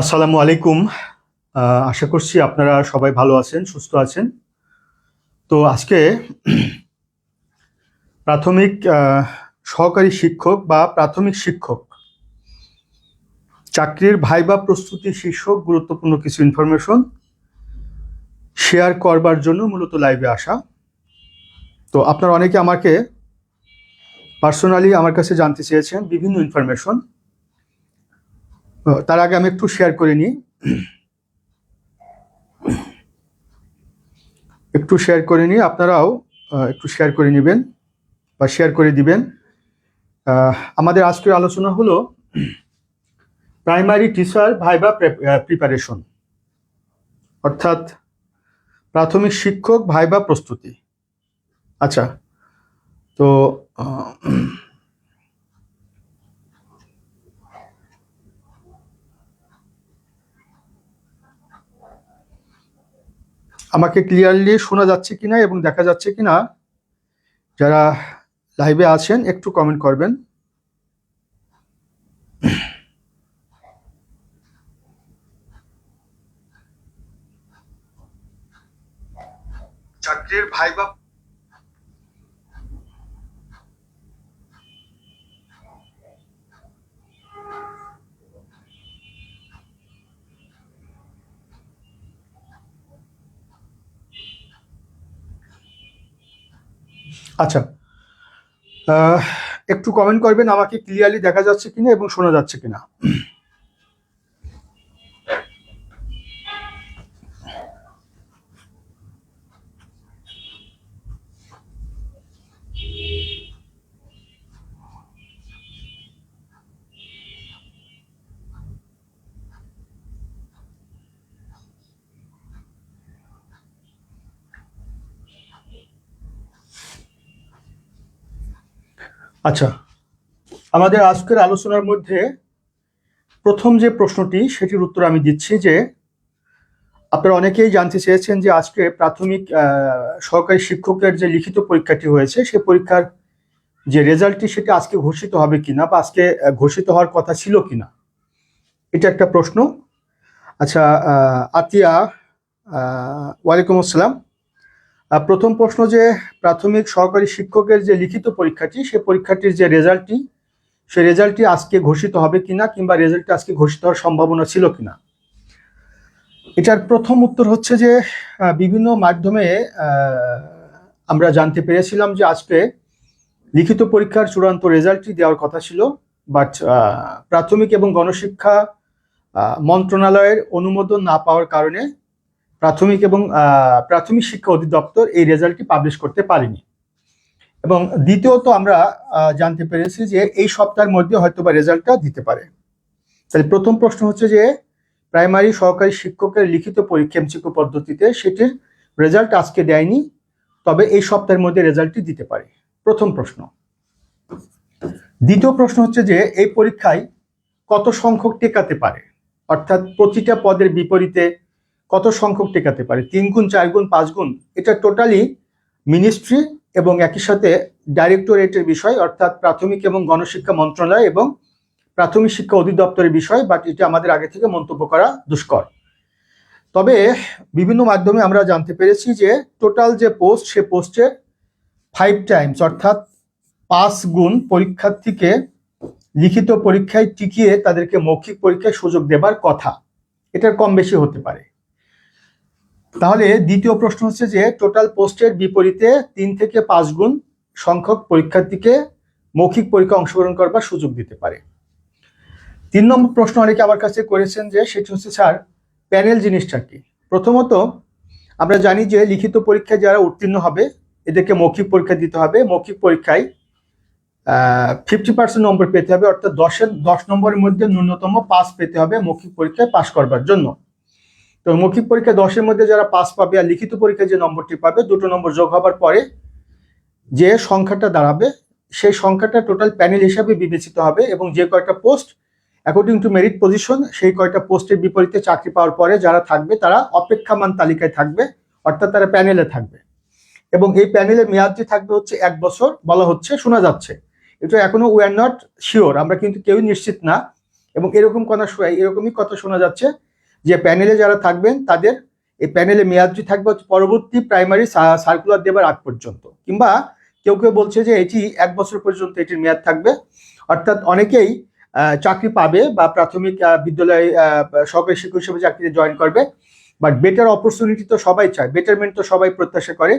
আসসালামু আলাইকুম। আশা করছি আপনারা সবাই ভালো আছেন, সুস্থ আছেন। তো আজকে প্রাথমিক সহকারী শিক্ষক বা প্রাথমিক শিক্ষক চাকরির ভাইবা প্রস্তুতি শীর্ষক গুরুত্বপূর্ণ কিছু ইনফরমেশন শেয়ার করবার জন্য মূলত লাইভে আসা। তো আপনারা অনেকে আমাকে পার্সোনালি আমার কাছে জানতে চেয়েছেন বিভিন্ন ইনফরমেশন। তার আগে আমি একটু শেয়ার করে নিই। আপনারাও একটু শেয়ার করে নেবেন বা শেয়ার করে দিবেন। আমাদের আজকের আলোচনা হলো প্রাইমারি টিচার ভাইবা প্রিপারেশন, অর্থাৎ প্রাথমিক শিক্ষক ভাইবা প্রস্তুতি। আচ্ছা, তো আমাকে ক্লিয়ারলি শোনা যাচ্ছে কিনা এবং দেখা যাচ্ছে কিনা, যারা লাইভে আছেন একটু কমেন্ট করবেন। চাকরির ভাইবা আচ্ছা, একটু কমেন্ট করবেন আমাকে ক্লিয়ারলি দেখা যাচ্ছে কিনা এবং শোনা যাচ্ছে কিনা। আচ্ছা, আমাদের আজকের আলোচনার মধ্যে প্রথম যে প্রশ্নটি সেটির উত্তর আমি দিচ্ছি যে আপনারা অনেকেই জানতে চেয়েছেন যে আজকে প্রাথমিক সহকারী শিক্ষকের যে লিখিত পরীক্ষাটি হয়েছে সেই পরীক্ষার যে রেজাল্টটি সেটা আজকে ঘোষিত হবে কিনা বা আজকে ঘোষিত হওয়ার কথা ছিল কিনা, এটা একটা প্রশ্ন। আচ্ছা, আতিয়া, ওয়ালাইকুম আসসালাম। প্রথম প্রশ্ন যে প্রাথমিক সহকারী শিক্ষকের যে লিখিত পরীক্ষাটি সেই পরীক্ষাটির যে রেজাল্টটি সেই রেজাল্টটি আজকে ঘোষিত হবে কিনা কিংবা রেজাল্টটি আজকে ঘোষিত হওয়ার সম্ভাবনা ছিল কিনা। এটার প্রথম উত্তর হচ্ছে যে বিভিন্ন মাধ্যমে আমরা জানতে পেরেছিলাম যে আজকে লিখিত পরীক্ষার চূড়ান্ত রেজাল্টটি দেওয়ার কথা ছিল, বাট প্রাথমিক এবং গণশিক্ষা মন্ত্রণালয়ের অনুমোদন না পাওয়ার কারণে প্রাথমিক শিক্ষা অধিদপ্তর এই রেজাল্টটি পাবলিশ করতে পারেনি। এবং দ্বিতীয়ত আমরা জানতে পেরেছি যে এই সপ্তাহের মধ্যে হয়তোবা রেজাল্টটা দিতে পারে। তাহলে প্রথম প্রশ্ন হচ্ছে যে প্রাইমারি সহকারী শিক্ষকের লিখিত পরীক্ষা এমসিকিউ পদ্ধতিতে সেটির রেজাল্ট আজকে দেয়নি, তবে এই সপ্তাহের মধ্যে রেজাল্টটি দিতে পারে। প্রথম প্রশ্ন। দ্বিতীয় প্রশ্ন হচ্ছে যে এই পরীক্ষায় কত সংখ্যক টেকাতে পারে, অর্থাৎ প্রতিটা পদের বিপরীতে কত সংখ্যক টেকাতে পারে, 3 গুণ, 4 গুণ, 5 গুণ। এটা টোটালি মিনিস্ট্রি এবং একই সাথে ডাইরেক্টরেটের বিষয়, অর্থাৎ প্রাথমিক এবং গণশিক্ষা মন্ত্রণালয় এবং প্রাথমিক শিক্ষা অধিদপ্তরের বিষয়, বাট এটা আমাদের আগে থেকে মন্তব্য করা দুষ্কর। তবে বিভিন্ন মাধ্যমে আমরা জানতে পেরেছি যে টোটাল যে পোস্ট সে পোস্টের 5 টাইমস, অর্থাৎ 5 গুণ পরীক্ষার্থীকে লিখিত পরীক্ষায় টিকিয়ে তাদেরকে মৌখিক পরীক্ষায় সুযোগ দেবার কথা। এটার কম বেশি হতে পারে। তাহলে দ্বিতীয় প্রশ্ন হচ্ছে যে টোটাল পোস্টের বিপরীতে 3 থেকে 5 গুণ সংখ্যক পরীক্ষার্থীকে মৌখিক পরীক্ষা অংশগ্রহণ করবার সুযোগ দিতে পারে। 3 নম্বর প্রশ্ন অনেকে আমার কাছে করেছেন যে সেটি হচ্ছে স্যার প্যানেল জিনিসটা কি। প্রথমত আমরা জানি যে লিখিত পরীক্ষায় যারা উত্তীর্ণ হবে এদেরকে মৌখিক পরীক্ষা দিতে হবে। মৌখিক পরীক্ষায় 50% নম্বর পেতে হবে, অর্থাৎ 10 নম্বরের মধ্যে ন্যূনতম 5 পেতে হবে মৌখিক পরীক্ষায় পাশ করবার জন্য। তো মৌখিক পরীক্ষা 10-এর মধ্যে যারা 5 পাবে আর লিখিত পরীক্ষায় যে নম্বরটি পাবে, 2টো নম্বর যোগ হবার পরে যে সংখ্যাটা দাঁড়াবে সেই সংখ্যাটা টোটাল প্যানেল হিসাবে বিবেচিত হবে এবং যে কয়টা post according to merit position সেই কয়টা পোস্টের বিপরীতে চাকরি পাওয়ার পরে যারা থাকবে তারা অপেক্ষামান তালিকায় থাকবে, অর্থাৎ তারা প্যানেলে থাকবে। এবং এই প্যানেলের মেয়াদটি থাকবে হচ্ছে 1 বছর বলা হচ্ছে, শোনা যাচ্ছে। এটা এখনো উই আর নট শিওর, আমরা কিন্তু কেউই নিশ্চিত না এবং এরকমই কথা শোনা যাচ্ছে যে প্যানেলে যারা থাকবেন তাদের এই প্যানেলে মেয়াদটি থাকবে পরবর্তী প্রাইমারি সার্কুলার দেবার আগ পর্যন্ত, কিংবা কেউ কেউ বলছে যে এটি 1 বছর পর্যন্ত এটির মেয়াদ থাকবে। অর্থাৎ অনেকেই চাকরি পাবে বা প্রাথমিক বিদ্যালয়ে সরকারি শিক্ষক হিসেবে চাকরিতে জয়েন করবে, বাট বেটার অপরচুনিটি তো সবাই চায়, বেটারমেন্ট তো সবাই প্রত্যাশা করে।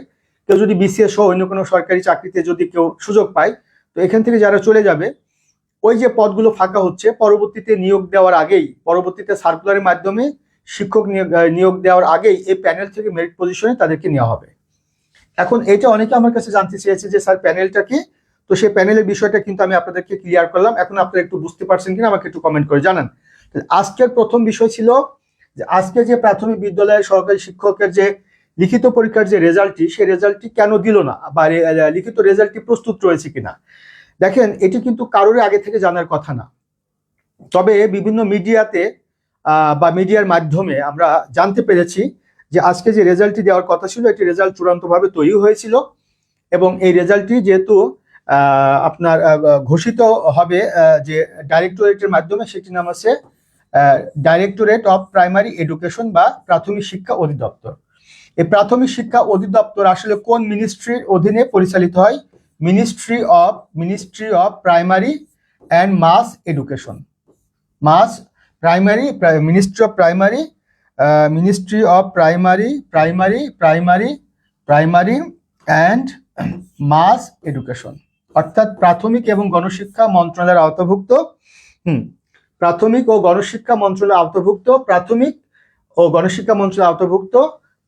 কেউ যদি বিসিএস সহ অন্য কোনো সরকারি চাকরিতে যদি কেউ সুযোগ পায়, তো এখান থেকে যারা চলে যাবে, ওই যে পদগুলো ফাঁকা হচ্ছে পরবর্তীতে নিয়োগ দেওয়ার আগেই, পরবর্তীতে সার্কুলারের মাধ্যমে শিক্ষক নিয়োগ দেওয়ার আগেই এই প্যানেল থেকে মেরিট পজিশনে তাদেরকে নেওয়া হবে। এখন এটা অনেকে আমার কাছে জানতে চেয়েছে যে স্যার প্যানেলটা কি, তো সেই প্যানেলের বিষয়টা কিন্তু আমি আপনাদেরকে ক্লিয়ার করলাম। এখন আপনারা একটু বুঝতে পারছেন কিনা আমাকে একটু কমেন্ট করে জানান। আজকের প্রথম বিষয় ছিল যে আজকে যে প্রাথমিক বিদ্যালয়ের সরকারি শিক্ষকের যে লিখিত পরীক্ষার যে রেজাল্টটি, সেই রেজাল্টটি কেন দিল না, বা লিখিত রেজাল্টটি প্রস্তুত রয়েছে কিনা। দেখেন, এটি কিন্তু কারোর আগে থেকে জানার কথা না, তবে বিভিন্ন মিডিয়াতে বা মিডিয়ার মাধ্যমে আমরা জানতে পেরেছি যে আজকে যে রেজাল্টটি দেওয়ার কথা ছিল, এটি রেজাল্ট চূড়ান্তভাবে তৈরি হয়েছিল এবং এই রেজাল্টটি যেহেতু আপনার ঘোষিত হবে যে ডাইরেক্টরেটের মাধ্যমে, সেটি নাম আছে ডাইরেক্টরেট অফ প্রাইমারি এডুকেশন বা প্রাথমিক শিক্ষা অধিদপ্তর। এই প্রাথমিক শিক্ষা অধিদপ্তর আসলে কোন মিনিস্ট্রির অধীনে পরিচালিত হয়? Ministry of primary and mass education. Ministry of primary and mass education, অর্থাৎ প্রাথমিক এবং গণশিক্ষা মন্ত্রণালয়ের আওতাভুক্ত। প্রাথমিক ও গণশিক্ষা মন্ত্রণালয়ের আওতাভুক্ত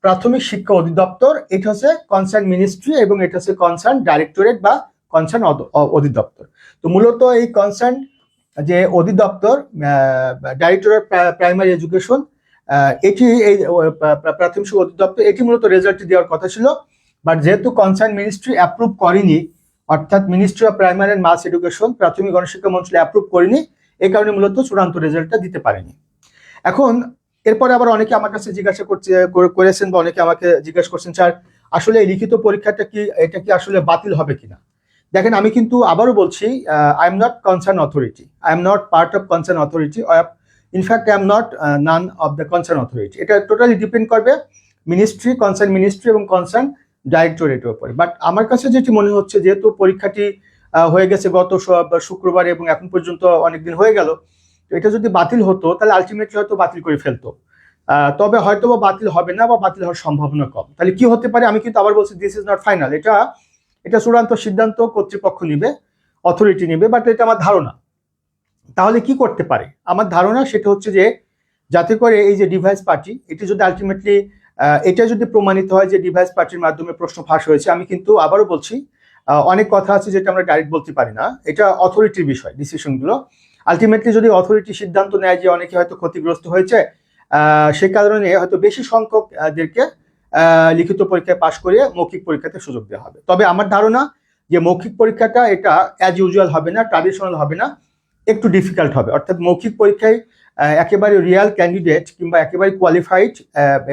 প্রাথমিক শিক্ষা অধিদপ্তর। এটা হচ্ছে কনসার্ন মিনিস্ট্রি এবং এটা হচ্ছে কনসার্ন ডাইরেক্টরেট বা কনসার্ন অধিদপ্তর। তো মূলত এই কনসার্ন যে অধিদপ্তর, ডাইরেক্টরেট প্রাইমারি এডুকেশন, এটি এই প্রাথমিক শিক্ষা অধিদপ্তর, এটি মূলত রেজাল্ট দেওয়ার কথা ছিল, বাট যেহেতু কনসার্ন মিনিস্ট্রি অ্যাপ্রুভ করেনি, অর্থাৎ ministry of primary and mass education প্রাথমিক গণশিক্ষা মন্ত্রণালয় অ্যাপ্রুভ করেনি, এই কারণে মূলত চূড়ান্ত রেজাল্টটা দিতে পারেনি। এখন এরপরে আবার অনেকে আমার কাছে জিজ্ঞাসা করেছেন বা অনেকে আমাকে জিজ্ঞাসা করছেন, স্যার আসলে এই লিখিত পরীক্ষাটা কি, এটা কি আসলে বাতিল হবে কিনা। দেখেন, আমি কিন্তু আবারও বলছি, I am not concern authority, I am not part of concern authority, in fact I am not none of the concern authority. এটা টোটালি ডিপেন্ড করবে কনসার্ন মিনিস্ট্রি এবং কনসার্ন ডাইরেক্টরেটের উপরে। বাট আমার কাছে যেটি মনে হচ্ছে, যেহেতু পরীক্ষাটি হয়ে গেছে গত শুক্রবার এবং এখন পর্যন্ত অনেকদিন হয়ে গেল, তো এটা যদি বাতিল হতো তাহলে আলটিমেটলি হয়তো বাতিল করে ফেলতো, তবে হয়তো বা বাতিল হবে না বা বাতিল হওয়ার সম্ভাবনা কম। তাহলে কি হতে পারে, আমি কিন্তু আবার বলছি দিস ইজ নট ফাইনাল, এটা চূড়ান্ত সিদ্ধান্ত কর্তৃপক্ষ নিবে, অথরিটি নিবে, বাট এটা আমার ধারণা। তাহলে কি করতে পারে, আমার ধারণা সেটা হচ্ছে যে যাতে করে এই যে ডিভাইস পার্টি, এটি যদি আলটিমেটলি এটা যদি প্রমাণিত হয় যে ডিভাইস পার্টির মাধ্যমে প্রশ্ন ফাঁস হয়েছে, আমি কিন্তু আবারও বলছি অনেক কথা আছে যেটা আমরা ডাইরেক্ট বলতে পারি না, এটা অথরিটির বিষয়, ডিসিশনগুলো। আলটিমেটলি যদি অথরিটি সিদ্ধান্ত নেয় যে অনেকে হয়তো ক্ষতিগ্রস্ত হয়েছে, সে কারণে হয়তো বেশি সংখ্যকদেরকে লিখিত পরীক্ষায় পাশ করিয়ে মৌখিক পরীক্ষাতে সুযোগ দেওয়া হবে। তবে আমার ধারণা যে মৌখিক পরীক্ষাটা এটা অ্যাজ ইউজুয়াল হবে না, ট্রাডিশনাল হবে না, একটু ডিফিকাল্ট হবে। অর্থাৎ মৌখিক পরীক্ষায় একেবারে রিয়াল ক্যান্ডিডেট কিংবা একেবারে কোয়ালিফাইড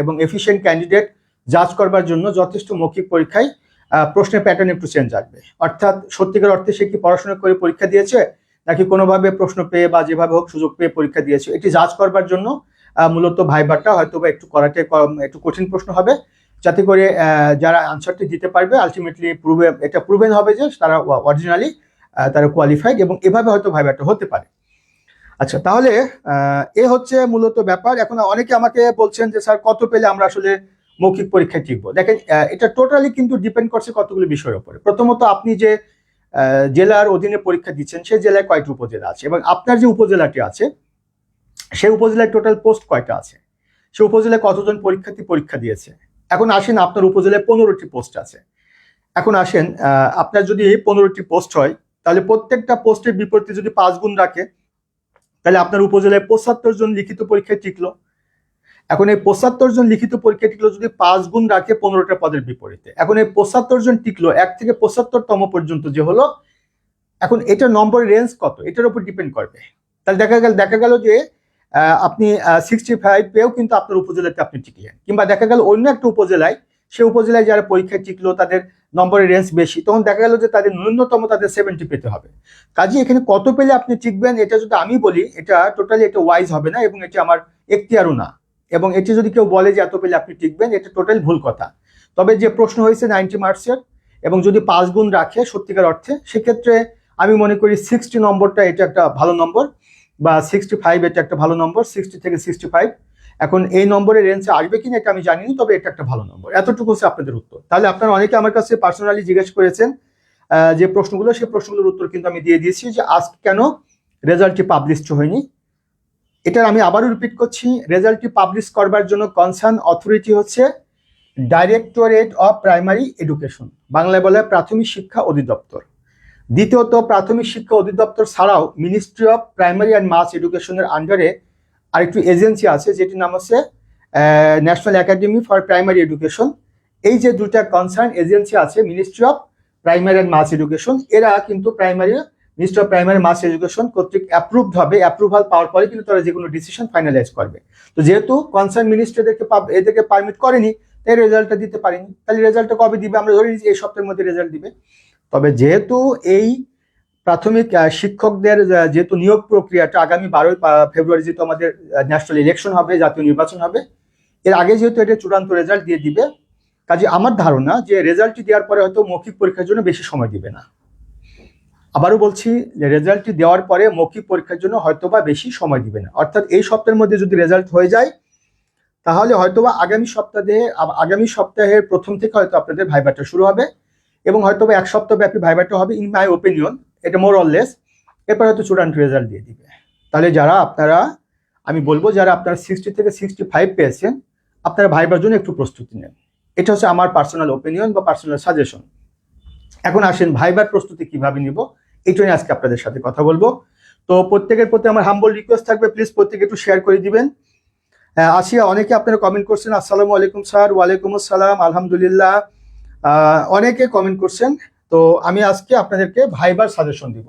এবং এফিশিয়েন্ট ক্যান্ডিডেট জাজ করবার জন্য যথেষ্ট মৌখিক পরীক্ষায় প্রশ্নের প্যাটার্ন একটু চেঞ্জ আসবে। অর্থাৎ সত্যিকার অর্থে সে কি পড়াশোনা করে পরীক্ষা দিয়েছে নাকি কোনোভাবে প্রশ্ন পেয়ে বা যেভাবে হোক সুযোগ পেয়ে পরীক্ষা দিয়েছে, এটি জাজ করবার জন্য মূলত ভাইবারটা হয়তো বা একটু কঠিন প্রশ্ন হবে, যাতে করে যারা আনসারটি দিতে পারবে আলটিমেটলি এটা প্রুভেন হবে যে তারা অরিজিনালি তারা কোয়ালিফাইড, এবং এভাবে হয়তো ভাইবারটা হতে পারে। আচ্ছা, তাহলে এ হচ্ছে মূলত ব্যাপার। এখন অনেকে আমাকে বলছেন যে স্যার কত পেলে আমরা আসলে মৌখিক পরীক্ষায় টিকবো। দেখেন, এটা টোটালি কিন্তু ডিপেন্ড করছে কতগুলো বিষয়ের উপরে। প্রথমত, আপনি যে জেলার অধীনে পরীক্ষা দিচ্ছেন সেই জেলায় কয়টি উপজেলা আছে, এবং আপনার যে উপজেলাটি আছে সেই উপজেলায় টোটাল পোস্ট কয়টা আছে, সেই উপজেলায় কতজন পরীক্ষার্থী পরীক্ষা দিয়েছে। এখন আসেন, আপনার উপজেলায় 15টি পোস্ট আছে। এখন আসেন, আপনার যদি 15টি পোস্ট হয়, তাহলে প্রত্যেকটা পোস্টের বিপরীতে যদি 5 গুণ রাখে, তাহলে আপনার উপজেলায় 75 জন লিখিত পরীক্ষায় টিকলো। এখন এই 75 জন লিখিত পরীক্ষা টিকলো যদি 5 গুণ রাখে 15টা পদের বিপরীতে, এখন এই 75 জন টিকলো 1 থেকে 75তম পর্যন্ত যে হলো, এখন এটা নম্বরের রেঞ্জ কত, এটার উপর ডিপেন্ড করবে। তাহলে দেখা গেল যে আপনি 65 পেয়েও কিন্তু আপনার উপজেলাতে আপনি টিকলেন, কিংবা দেখা গেল অন্য একটা উপজেলায় সে উপজেলায় যারা পরীক্ষায় টিকলো তাদের নম্বরের রেঞ্জ বেশি, তখন দেখা গেল যে তাদের ন্যূনতম তাদের 70 পেতে হবে। কাজে এখানে কত পেলে আপনি টিকবেন এটা যদি আমি বলি, এটা টোটালি এটা ওয়াইজ হবে না, এবং এটা আমার এখতিয়ারও না। এবং এটি যদি কেউ বলে যে এত পেলে আপনি টিকবেন, এটা টোটালি ভুল কথা। তবে যে প্রশ্ন হয়েছে 90 মার্কসের, এবং যদি 5 গুণ রাখে সত্যিকার অর্থে, সেক্ষেত্রে আমি মনে করি 60 নম্বরটা এটা একটা ভালো নম্বর, বা 65 এটা একটা ভালো নম্বর, 60 থেকে 65। এখন এই নম্বরের রেঞ্জে আসবে কিনা এটা আমি জানি না, তবে এটা একটা ভালো নম্বর। এতটুকু হচ্ছে আপনাদের উত্তর। তাহলে আপনারা অনেকে আমার কাছে পার্সোনালি জিজ্ঞেস করেছেন যে প্রশ্নগুলো, সেই প্রশ্নগুলোর উত্তর কিন্তু আমি দিয়ে দিয়েছি, যে আজ কেন রেজাল্টটি পাবলিশ হয়নি। এটার আমি আবারও রিপিট করছি, রেজাল্টটি পাবলিশ করবার জন্য কনসার্ন অথরিটি হচ্ছে ডাইরেক্টরেট অফ প্রাইমারি এডুকেশন, বাংলায় বলে প্রাথমিক শিক্ষা অধিদপ্তর। দ্বিতীয়ত, প্রাথমিক শিক্ষা অধিদপ্তর ছাড়াও ministry of primary and mass এডুকেশনের আন্ডারে আরেকটি এজেন্সি আছে, যেটির নাম হচ্ছে national academy for primary education. এই যে দুটা কনসার্ন এজেন্সি আছে, ministry of primary and mass education, এরা কিন্তু ministry of primary mass education কর্তৃক অ্যাপ্রুভড হবে। অ্যাপ্রুভাল পাওয়ার পরে কিন্তু তারা যে কোনো ডিসিশন ফাইনালাইজ করবে। তো যেহেতু কনসার্ন মিনিস্ট্রি এদেরকে পারমিট করেনি, তাই রেজাল্টটা দিতে পারেনি। তাহলে রেজাল্টটা কবে দিবে? আমরা ধরে নিচ্ছি এই সপ্তাহের মধ্যে রেজাল্ট দিবে। তবে যেহেতু এই প্রাথমিক শিক্ষকদের যেহেতু নিয়োগ প্রক্রিয়াটা আগামী 12 ফেব্রুয়ারি যেহেতু আমাদের ন্যাশনাল ইলেকশন হবে, জাতীয় নির্বাচন হবে, এর আগে যেহেতু এটা চূড়ান্ত রেজাল্ট দিয়ে দিবে, কাজে আমার ধারণা যে রেজাল্টটি দেওয়ার পরে হয়তো মৌখিক পরীক্ষার জন্য বেশি সময় দিবে না। আবারও বলছি যে রেজাল্টটি দেওয়ার পরে মৌখিক পরীক্ষার জন্য হয়তোবা বেশি সময় দিবে না। অর্থাৎ এই সপ্তাহের মধ্যে যদি রেজাল্ট হয়ে যায়, তাহলে হয়তোবা আগামী সপ্তাহের প্রথম থেকে হয়তো আপনাদের ভাইভাটা শুরু হবে, এবং হয়তোবা এক সপ্তাহ ব্যাপী ভাইভাটা হবে, ইন মাই ওপিনিয়ন, এটা মোর অর লেস। এরপর হয়তো চূড়ান্ত রেজাল্ট দিয়ে দিবে। তাহলে আমি বলবো যারা আপনারা 60 থেকে 65 পেয়েছেন, আপনারা ভাইবার জন্য একটু প্রস্তুতি নেন। এটা হচ্ছে আমার পার্সোনাল ওপিনিয়ন বা পার্সোনাল সাজেশন। এখন আসেন ভাইবার প্রস্তুতি কিভাবে নিব, এটা নিয়ে আজকে আপনাদের সাথে কথা বলবো। তো প্রত্যেকের প্রতি আমার হাম্বল রিকোয়েস্ট থাকবে, প্লিজ প্রত্যেকে একটু শেয়ার করে দিবেন। আসিয়া, অনেকে আপনারা কমেন্ট করছেন, আসসালামু আলাইকুম স্যার। ওয়ালাইকুম আসসালাম, আলহামদুলিল্লাহ। অনেকে কমেন্ট করছেন। তো আমি আজকে আপনাদেরকে ভাইবার সাজেশন দিব।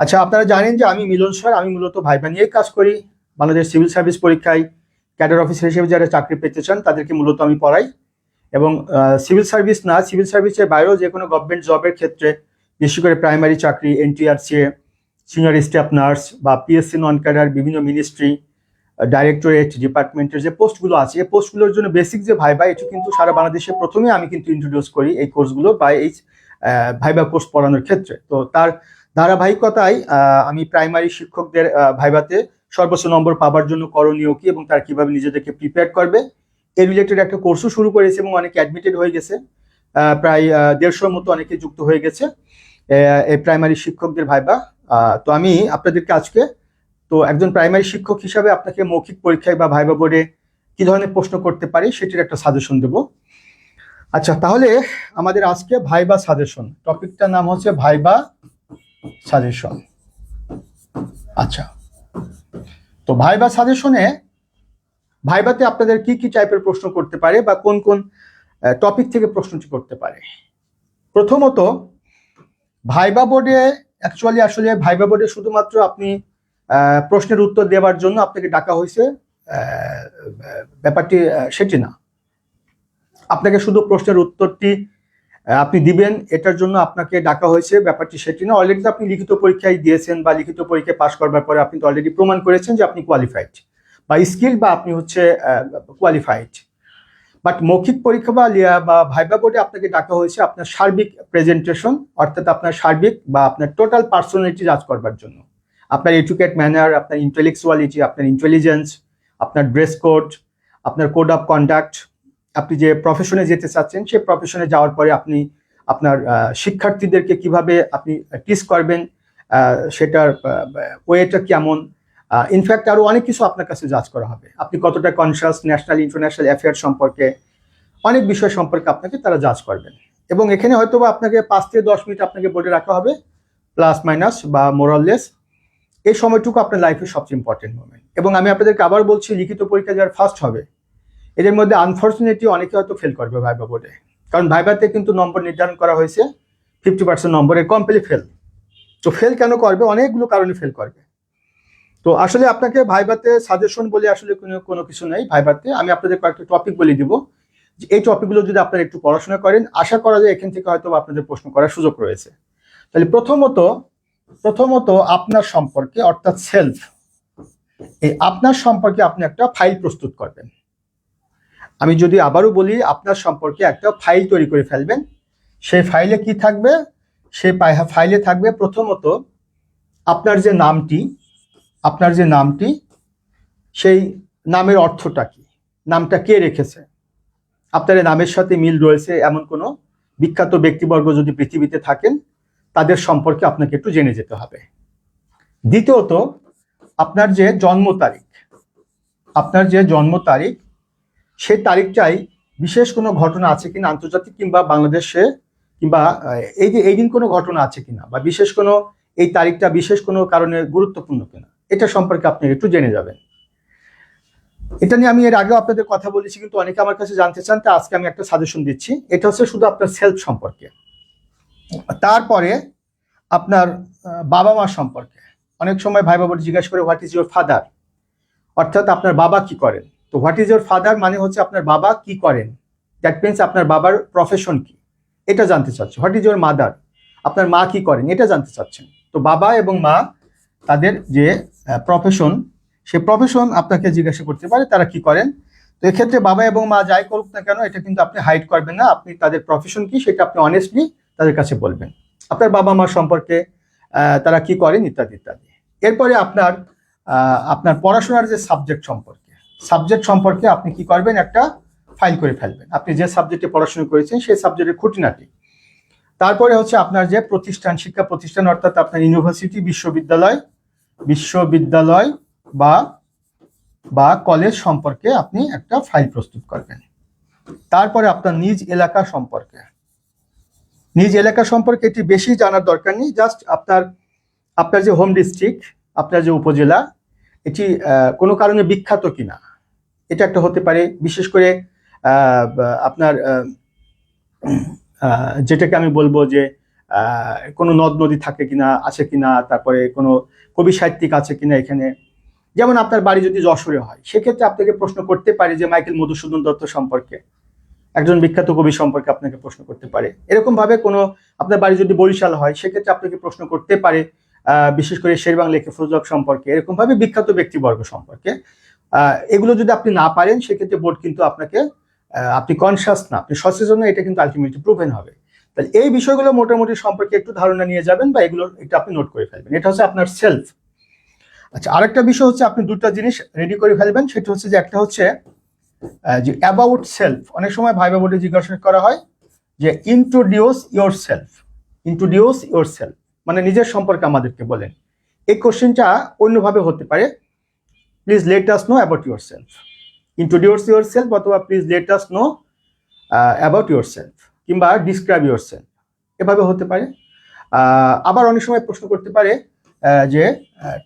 আচ্ছা, আপনারা জানেন যে আমি মিলন স্যার, আমি মূলত ভাইবা নিয়ে কাজ করি। বাংলাদেশ সিভিল সার্ভিস পরীক্ষায় ক্যাডার অফিসার হিসেবে যারা চাকরি পেতে চান তাদেরকে মূলত আমি পড়াই। এবং সিভিল সার্ভিস না, সিভিল সার্ভিসের বাইরেও যে কোনো গভর্নমেন্ট জবের ক্ষেত্রে, বিশেষ করে প্রাইমারি চাকরি, এনটিআরসি, সিনিয়র স্টাফ নার্স বা পিএসসি নন ক্যাডার, বিভিন্ন মিনিস্ট্রি, ডাইরেক্টরেট, ডিপার্টমেন্টের যে পোস্টগুলো আছে, এই পোস্টগুলোর জন্য বেসিক যে ভাইবা, এটি কিন্তু সারা বাংলাদেশে প্রথমে আমি কিন্তু ইন্ট্রোডিউস করি এই কোর্সগুলো বা এই ভাইবা কোর্স পড়ানোর ক্ষেত্রে। তো তার ধারাবাহিকতায় আমি প্রাইমারি শিক্ষকদের ভাইভাতে সর্বোচ্চ নম্বর পাবার জন্য করণীয় কি এবং তারা কিভাবে নিজেদেরকে প্রিপেয়ার করবে, এই রিলেটেড একটা কোর্সও শুরু করেছে, এবং অনেকে অ্যাডমিটেড হয়ে গেছে। প্রায় 150 মতো অনেকে যুক্ত হয়ে গেছে এই প্রাইমারি শিক্ষকদের ভাইবা। তো আমি আপনাদেরকে আজকে, তো একজন প্রাইমারি শিক্ষক হিসাবে আপনাকে মৌখিক পরীক্ষায় বা ভাইবা বোর্ডে কি ধরনের প্রশ্ন করতে পারি সেটির একটা সাজেশন দেব। আচ্ছা, তাহলে আমাদের আজকে ভাইবা সাজেশন, টপিকটার নাম হচ্ছে ভাইবা সাজেশন। আচ্ছা, তো ভাইবা সাজেশনে ভাইবাতে আপনাদের কি কি টাইপের প্রশ্ন করতে পারে বা কোন কোন টপিক থেকে প্রশ্নটি করতে পারে। প্রথমত, ভাইবা বোর্ডে আসলে ভাইবা বোর্ডে শুধুমাত্র আপনি প্রশ্নের উত্তর দেওয়ার জন্য আপনাকে ডাকা হয়েছে, ব্যাপারটি সেটি না। আপনাকে শুধু প্রশ্নের উত্তরটি আপনি দিবেন এটার জন্য আপনাকে ডাকা হয়েছে, ব্যাপারটি সেটি না। অলরেডি আপনি লিখিত পরীক্ষায় দিয়েছেন বা লিখিত পরীক্ষায় পাশ করবার পরে আপনি তো অলরেডি প্রমাণ করেছেন যে আপনি কোয়ালিফাইড বা স্কিল বা আপনি হচ্ছে কোয়ালিফাইড। বাট মৌখিক পরীক্ষা বা ভাইবা বোর্ডে আপনাকে ডাকা হয়েছে আপনার সার্বিক প্রেজেন্টেশন, অর্থাৎ আপনার সার্বিক বা আপনার টোটাল পার্সোনালিটি জাজ করবার জন্য। আপনার এডুকেট ম্যানার, আপনার ইন্টেলেকচুয়ালিটি, আপনার ইন্টেলিজেন্স, আপনার ড্রেস কোড, আপনার কোড অফ কন্ডাক্ট, আপনি যে প্রফেশনে যেতে চাচ্ছেন সেই প্রফেশনে যাওয়ার পরে আপনি আপনার শিক্ষার্থীদেরকে কিভাবে আপনি টিচ করবেন, সেটার ওয়েটা কেমন, ইনফ্যাক্ট আরো অনেক কিছু আপনার কাছে জাজ করা হবে। আপনি কতটা কনসাস ন্যাশনাল ইন্টারন্যাশনাল অ্যাফেয়ার সম্পর্কে, অনেক বিষয় সম্পর্কে আপনাকে তারা জাজ করবেন। এবং এখানে হয়তো বা আপনাকে 5 থেকে 10 মিনিট আপনাকে বোর্ডে রাখা হবে, প্লাস মাইনাস বা মোরাললেস। এই সময়টুকু আপনার লাইফের সবচেয়ে ইম্পর্টেন্ট মোমেন্ট। এবং আমি আপনাদেরকে আবার বলছি, লিখিত পরীক্ষা যারা ফার্স্ট হবে এদের মধ্যে আনফর্চুনেটলি অনেকে হয়তো ফেল করবে ভাইবা বোর্ডে, কারণ ভাইবাতে কিন্তু নম্বর নির্ধারণ করা হয়েছে 50% নম্বরের, কমপ্লিট ফেল। তো ফেল কেন করবে? অনেকগুলো কারণে ফেল করবে। তো আসলে আপনাকে ভাইবাতে সাজেশন বলে আসলে কোনো কিছু নেই। ভাইবাতে আমি আপনাদের কয়েকটা টপিক বলে দিব, এই টপিকগুলো যদি আপনারা একটু পড়াশোনা করেন, আশা করা যায় এখান থেকে হয়তো আপনাদের প্রশ্ন করার সুযোগ রয়েছে। তাহলে প্রথমত আপনার সম্পর্কে, অর্থাৎ সেলফ, এই আপনার সম্পর্কে আপনি একটা ফাইল প্রস্তুত করবেন। আমি যদি আবারও বলি, আপনার সম্পর্কে একটা ফাইল তৈরি করে ফেলবেন। সেই ফাইলে কি থাকবে? সেই ফাইলে থাকবে প্রথমত আপনার যে নামটি, সেই নামের অর্থটা কি, নামটা কে রেখেছে, আপনার এই নামের সাথে মিল রয়েছে এমন কোনো বিখ্যাত ব্যক্তিবর্গ যদি পৃথিবীতে থাকেন, তাদের সম্পর্কে আপনাকে একটু জেনে যেতে হবে। দ্বিতীয়ত আপনার যে জন্ম তারিখ, সেই তারিখটাই বিশেষ কোনো ঘটনা আছে কিনা আন্তর্জাতিক কিংবা বাংলাদেশে, কিংবা এই দিন কোনো ঘটনা আছে কিনা, বা এই তারিখটা বিশেষ কোনো কারণে গুরুত্বপূর্ণ কিনা, এটা সম্পর্কে আপনি একটু জেনে যাবেন। এটা নিয়ে আমি এর আগেও আপনাদের কথা বলেছি, কিন্তু অনেকে আমার কাছে জানতে চান, তা আজকে আমি একটা সাজেশন দিচ্ছি। এটা হচ্ছে শুধু আপনার সেলফ সম্পর্কে। তারপরে আপনার বাবা মা সম্পর্কে। অনেক সময় ভাই বাবা জিজ্ঞাসা করে, হোয়াট ইজ ইউর ফাদার, অর্থাৎ আপনার বাবা কি করেন। তো হোয়াট ইজ ইউর ফাদার মানে হচ্ছে আপনার বাবা কি করেন, দ্যাট মিনস আপনার বাবার প্রফেশন কি, এটা জানতে চাচ্ছে। হোয়াট ইজ ইউর মাদার, আপনার মা কি করেন, এটা জানতে চাচ্ছেন। তো বাবা এবং মা তাদের যে প্রফেশন, সে প্রফেশন আপনাকে জিজ্ঞাসা করতে পারে তারা কি করেন। তো এক্ষেত্রে বাবা এবং মা যাই করুক না কেন, এটা কিন্তু আপনি হাইড করবেন না। আপনি তাদের প্রফেশন কি সেটা আপনি অনেস্টলি তাদের কাছে বলবেন, আপনার বাবা মা সম্পর্কে, তারা কি করেন ইত্যাদি ইত্যাদি। এরপরে আপনার পড়াশোনার যে সাবজেক্ট সম্পর্কে আপনি কি করবেন, একটা ফাইল করে ফেলবেন। আপনি যে সাবজেক্টে পড়াশোনা করেছেন সেই সাবজেক্টের খুঁটিনাটি। তারপরে হচ্ছে আপনার যে শিক্ষা প্রতিষ্ঠান, অর্থাৎ আপনার ইউনিভার্সিটি, বিশ্ববিদ্যালয় বা কলেজ সম্পর্কে আপনি একটা ফাইল প্রস্তুত করবেন। তারপরে আপনার নিজ এলাকা সম্পর্কে এটি বেশি জানার দরকার নেই। জাস্ট আপনার যে হোম ডিস্ট্রিক্ট, আপনার যে উপজেলা, এটি কোনো কারণে বিখ্যাত কিনা, এটা একটা হতে পারে। বিশেষ করে আপনার যেটাকে আমি বলবো যে কোনো নদ নদী আছে কিনা, তারপরে কোনো কবি সাহিত্যিক আছে কিনা এখানে। যেমন আপনার বাড়ি যদি যশোরে হয়, সেক্ষেত্রে আপনাকে প্রশ্ন করতে পারে যে মাইকেল মধুসূদন দত্ত সম্পর্কে, একজন বিখ্যাত কবি সম্পর্কে আপনাকে প্রশ্ন করতে পারে। এরকম ভাবে আপনার বাড়ি যদি বরিশাল হয়, সেক্ষেত্রে আপনাকে প্রশ্ন করতে পারে বিশেষ করে শেরবাংলা লেখক ফজল হক সম্পর্কে, এরকম ভাবে বিখ্যাত ব্যক্তিবর্গ সম্পর্কে। এগুলো যদি আপনি না পারেন, সেক্ষেত্রে বোর্ড কিন্তু আপনি কনসাস না, আপনি সচেতন না, এটা কিন্তু আলটিমেটলি প্রুভেন হবে। তাহলে এই বিষয়গুলো মোটামুটি সম্পর্কে একটু ধারণা নিয়ে যাবেন, বা এটা আপনি নোট করে ফেলবেন। এটা হচ্ছে আপনার সেলফ। আচ্ছা, আরেকটা বিষয় হচ্ছে আপনি দুটো জিনিস রেডি করে ফেলবেন। সেটা হচ্ছে যে একটা হচ্ছে যে অ্যাবাউট সেলফ। অনেক সময় ভাইবা বোর্ডে জিজ্ঞাসা করা হয় যে ইন্ট্রোডিউস ইয়োর সেলফ, মানে নিজের সম্পর্কে আমাদেরকে বলেন। এই কোশ্চেনটা অন্যভাবে হতে পারে, please let us know about yourself, introduce yourself, অথবা please let us know about yourself, কিংবা ডিসক্রাইব ইয়োর সেলফ, এভাবে হতে পারে। আবার অনেক সময় প্রশ্ন করতে পারে যে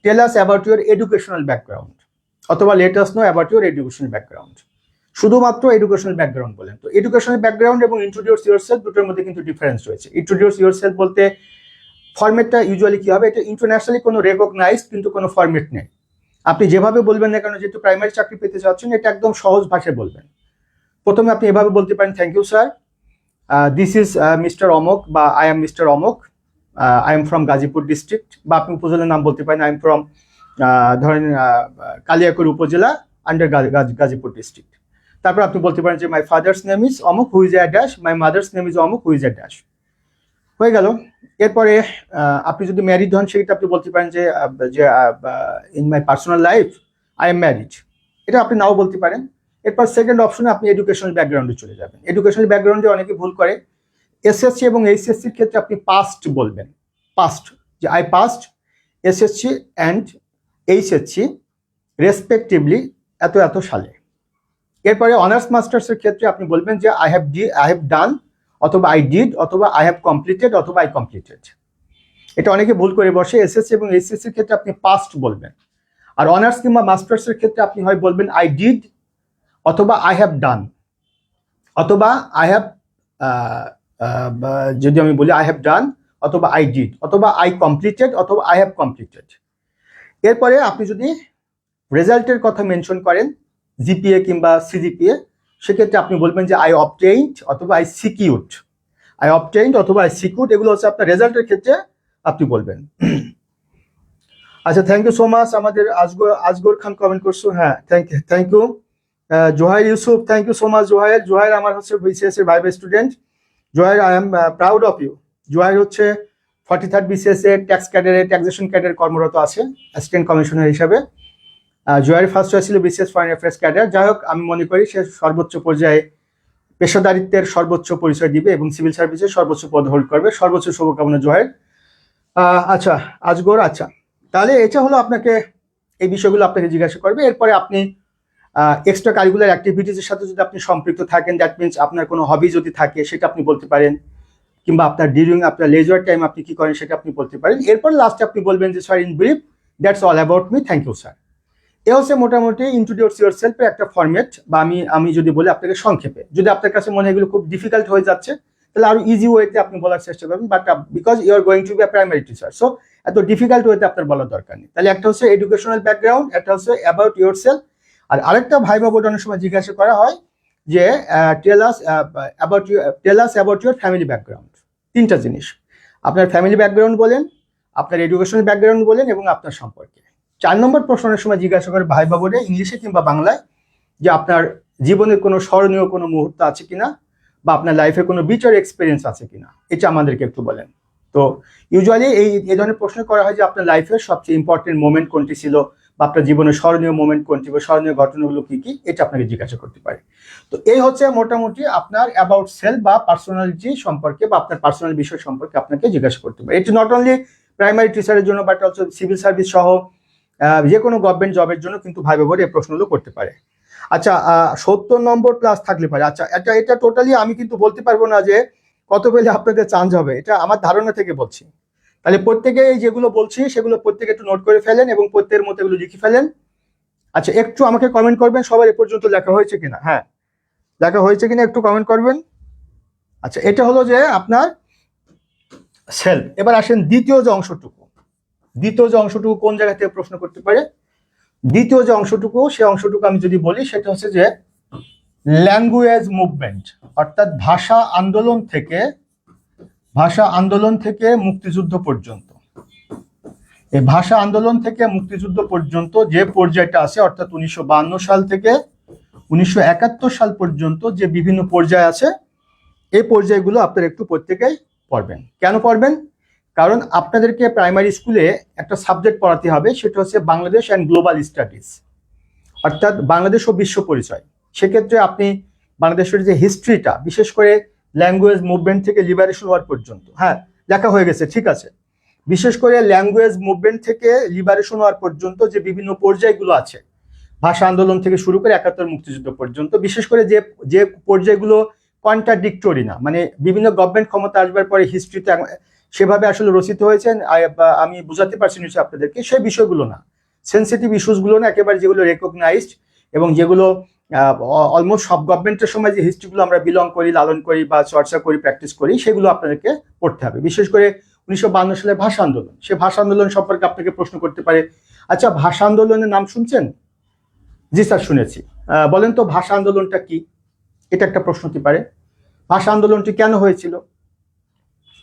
tell us about your educational background, অথবা let us know about your educational background. শুধুমাত্র এডুকেশনাল ব্যাকগ্রাউন্ড বলেন। তো এডুকেশনাল ব্যাকগ্রাউন্ড এবং ইন্ট্রোডিউস ইয়োর সেলফ দুটোর মধ্যে কিন্তু ডিফারেন্স রয়েছে। ইন্ট্রোডিউস ইয়োর সেলফ বলতে ফরম্যাটটা ইউজুয়ালি কি হবে, এটা ইন্টারন্যাশনালি কোনো রেকগনাইজড কিন্তু কোনো ফরম্যাট নেই। আপনি যেভাবে বলবেন না কেন, যেহেতু প্রাইমারি চাকরি পেতে চাচ্ছেন, এটা একদম সহজ ভাষায় বলবেন। প্রথমে আপনি এভাবে বলতে পারেন, thank you sir, this is mister অমক, বা আই এম মিস্টার অমক, I am from Gazipur district, বা আপনি উপজেলার নাম বলতে পারেন, আই এম ফ্রম ধরেন কালিয়াকৈর উপজেলা আন্ডার গাজীপুর ডিস্ট্রিক্ট। তারপর আপনি বলতে পারেন যে মাই ফাদার্স নেম ইজ অমক, who is a dash, my mother's name is অমক, হু ইজ এ ড্যাশ। হয়ে গেল। এরপরে আপনি যদি ম্যারিড হন, সেক্ষেত্রে আপনি বলতে পারেন যে in my personal life I am married, এটা আপনি নাও বলতে পারেন। এরপর সেকেন্ড অপশনে আপনি এডুকেশনাল ব্যাকগ্রাউন্ডে চলে যাবেন। এডুকেশনাল ব্যাকগ্রাউন্ডে অনেকে ভুল করে, এসএসসি এবং এইচএসসির ক্ষেত্রে আপনি পাস্ট বলবেন, পাস্ট, যে I passed SSC and HSC respectively এত সালে। এরপরে অনার্স মাস্টার্সের ক্ষেত্রে আপনি বলবেন যে আই হ্যাভ ডান, অথবা আই ডিড, অথবা আই হ্যাভ কমপ্লিটেড, অথবা আই কমপ্লিটেড। এটা অনেকে ভুল করে বসে। এসএসসি এবং এইচএসসির ক্ষেত্রে আপনি পাস্ট বলবেন। আর অনার্স কিংবা মাস্টার্সের ক্ষেত্রে আপনি হয় বলবেন আই ডিড, অথবা আই হ্যাভ ডান, অথবা আই হ্যাভ, যদি আমি বলি আই হ্যাভ ডান, অথবা আই ডিড, অথবা আই কমপ্লিটেড, অথবা আই হ্যাভ কমপ্লিটেড। এরপরে আপনি যদি রেজাল্টের কথা মেনশন করেন, জিপিএ কিংবা সিজিপিএ, সেক্ষেত্রে আপনি বলবেন যে আই অবটেইনড অথবা আই সিকিউরড, আই অবটেইনড অথবা আই সিকিউরড, এগুলো হচ্ছে আপনার রেজাল্টের ক্ষেত্রে আপনি বলবেন। আচ্ছা, থ্যাংক ইউ সো মাচ। আমাদের আজগর খান কমেন্ট করছো, হ্যাঁ thank you. Zohair Yusuf, thank you so much Zohair আমার হচ্ছে বিসিএস এর viva student. Zohair, I am proud of you. Zohair হচ্ছে 43rd বিসিএস এর ট্যাক্স ক্যাডারে, ট্যাক্সেশন ক্যাডারে কর্মরত আছে অ্যাসিস্ট্যান্ট কমিশনার হিসাবে। জোহাইর ফার্স্ট চয়েস ছিল বিসিএস ফরেন অ্যাফেয়ার্স ক্যাডার। যাই হোক, আমি মনে করি সে সর্বোচ্চ পর্যায়ে পেশাদারিত্বের সর্বোচ্চ পরিচয় দিবে এবং সিভিল সার্ভিসের সর্বোচ্চ পদ হোল্ড করবে। সর্বোচ্চ শুভকামনা জোহাইর। আচ্ছা আজগর, আচ্ছা তাহলে এটা হলো আপনাকে এই বিষয়গুলো আপনাকে জিজ্ঞাসা করবে। এরপরে আপনি এক্সট্রা কারিকুলার অ্যাক্টিভিটিসের সাথে যদি আপনি সম্পৃক্ত থাকেন, দ্যাট মিনস আপনার কোনো হবি যদি থাকে সেটা আপনি বলতে পারেন, কিংবা আপনার ডিউরিং আপনার লেজার টাইম আপনি কি করেন সেটা আপনি বলতে পারেন। এরপর লাস্টে আপনি বলবেন যে sir in brief that's all about me, thank you sir. এ হচ্ছে মোটামুটি ইন্ট্রোডিউস ইউরসেলফের একটা ফরম্যাট, বা আমি যদি বলি আপনাকে সংক্ষেপে। যদি আপনার কাছে মনে হয় এগুলো খুব ডিফিকাল্ট হয়ে যাচ্ছে, তাহলে আরো ইজি ওয়েতে আপনি বলার চেষ্টা করবেন, but because you are going to be a primary teacher, so এত ডিফিকাল্ট ওয়েতে আপনার বলার দরকার নেই। তাহলে একটা হচ্ছে এডুকেশনাল ব্যাকগ্রাউন্ড, একটা হচ্ছে অ্যাবাউট ইউরসেলফ, আর আরেকটা ভাইবা বোর্ড অনেক সময় জিজ্ঞাসা করা হয় যে tell us about your family background. তিনটা জিনিস, আপনার ফ্যামিলি ব্যাকগ্রাউন্ড বলেন, আপনার এডুকেশনাল ব্যাকগ্রাউন্ড বলেন এবং আপনার সম্পর্কে। 4 নম্বর প্রশ্নের সময় জিজ্ঞাসা করে ভাইবা বোর্ডে ইংলিশে কিংবা বাংলায় যে আপনার জীবনের কোনো স্মরণীয় কোনো মুহূর্ত আছে কিনা, বা আপনার লাইফে কোনো বিটার এক্সপিরিয়েন্স আছে কিনা, এটা আমাদেরকে একটু বলেন। তো ইউজুয়ালি এই ধরনের প্রশ্ন করা হয় যে আপনার লাইফের সবচেয়ে ইম্পর্টেন্ট মোমেন্ট কোনটি ছিল, বা আপনার জীবনের স্মরণীয় মোমেন্ট কোনটি, বা স্মরণীয় ঘটনাগুলো কি কি, এটা আপনাকে জিজ্ঞাসা করতে পারে। তো এই হচ্ছে মোটামুটি আপনার অ্যাবাউট সেলফ বা পার্সোনালিটি সম্পর্কে, বা আপনার পার্সোনাল বিষয় সম্পর্কে আপনাকে জিজ্ঞাসা করতে পারে। এটি নট অনলি প্রাইমারি টিচারের জন্য, বাট অলসো সিভিল সার্ভিস সহ যে কোনো গভর্নমেন্ট জবের জন্য কিন্তু ভাইবা বোর্ড এই প্রশ্নগুলো করতে পারে। আচ্ছা, 70 নম্বর প্লাস থাকলে পারে। আচ্ছা, এটা টোটালি আমি কিন্তু বলতে পারবো না যে কত পেলে আপনাদের চান্স হবে, এটা আমার ধারণা থেকে বলছি। তাহলে প্রত্যেকে যেগুলো বলছি সেগুলো প্রত্যেকে একটু নোট করে ফেলেন এবং প্রত্যেকের মতো এগুলো লিখে ফেলেন। আচ্ছা, একটু আমাকে কমেন্ট করবেন সবার এ পর্যন্ত লেখা হয়েছে কিনা, হ্যাঁ লেখা হয়েছে কিনা একটু কমেন্ট করবেন। আচ্ছা, এটা হলো যে আপনার সেলফ। এবার আসেন দ্বিতীয় যে অংশটুকু। দ্বিতীয় যে অংশটুকু কোন জায়গা থেকে প্রশ্ন করতে পারে? দ্বিতীয় যে অংশটুকু, সেই অংশটুকু আমি যদি বলি সেটা হচ্ছে যে ল্যাঙ্গুয়েজ মুভমেন্ট, অর্থাৎ ভাষা আন্দোলন থেকে মুক্তিযুদ্ধ পর্যন্ত। এই ভাষা আন্দোলন থেকে মুক্তিযুদ্ধ পর্যন্ত যে পর্যায়টা আছে, অর্থাৎ 1952 সাল থেকে 1971 সাল পর্যন্ত যে বিভিন্ন পর্যায় আছে, এই পর্যায়গুলো আপনারা একটু প্রত্যেকেই পড়বেন। কেন পড়বেন? কারণ আপনাদেরকে প্রাইমারি স্কুলে একটা সাবজেক্ট পড়াতে হবে, সেটা হচ্ছে বাংলাদেশ অ্যান্ড গ্লোবাল স্টাডিজ, অর্থাৎ বাংলাদেশ ও বিশ্ব পরিচয়। সেক্ষেত্রে আপনি বাংলাদেশের যে হিস্ট্রিটা, বিশেষ করে ল্যাঙ্গুয়েজ মুভমেন্ট থেকে লিবারেশন ওয়ার পর্যন্ত, হ্যাঁ লেখা হয়ে গেছে, ঠিক আছে, বিশেষ করে ল্যাঙ্গুয়েজ মুভমেন্ট থেকে লিবারেশন ওয়ার পর্যন্ত যে বিভিন্ন পর্যায়গুলো আছে, ভাষা আন্দোলন থেকে শুরু করে 71 মুক্তিযুদ্ধ পর্যন্ত, বিশেষ করে যে পর্যায়গুলো কন্ট্রাডিক্টরি না, মানে বিভিন্ন গভর্নমেন্ট ক্ষমতা আসবার পরে হিস্ট্রিতে সেভাবে আসলে রচিত হয়েছে, আমি বুঝাতে পারছি নিশ্চয়ই আপনাদেরকে, সেই বিষয়গুলো না, সেন্সিটিভ ইস্যুসগুলো না, একেবারে যেগুলো রেকগনাইজড এবং যেগুলো অলমোস্ট সব গভর্নমেন্টের সময় যে হিস্ট্রিগুলো আমরা বিলং করি, লালন করি বা চর্চা করি, প্র্যাকটিস করি, সেগুলো আপনাদেরকে পড়তে হবে। বিশেষ করে 1952 সালের ভাষা আন্দোলন, সে ভাষা আন্দোলন সম্পর্কে আপনাকে প্রশ্ন করতে পারে। আচ্ছা, ভাষা আন্দোলনের নাম শুনছেন? জি স্যার শুনেছি। বলেন তো ভাষা আন্দোলনটা কি? এটা একটা প্রশ্ন হতে পারে। ভাষা আন্দোলনটি কেন হয়েছিল?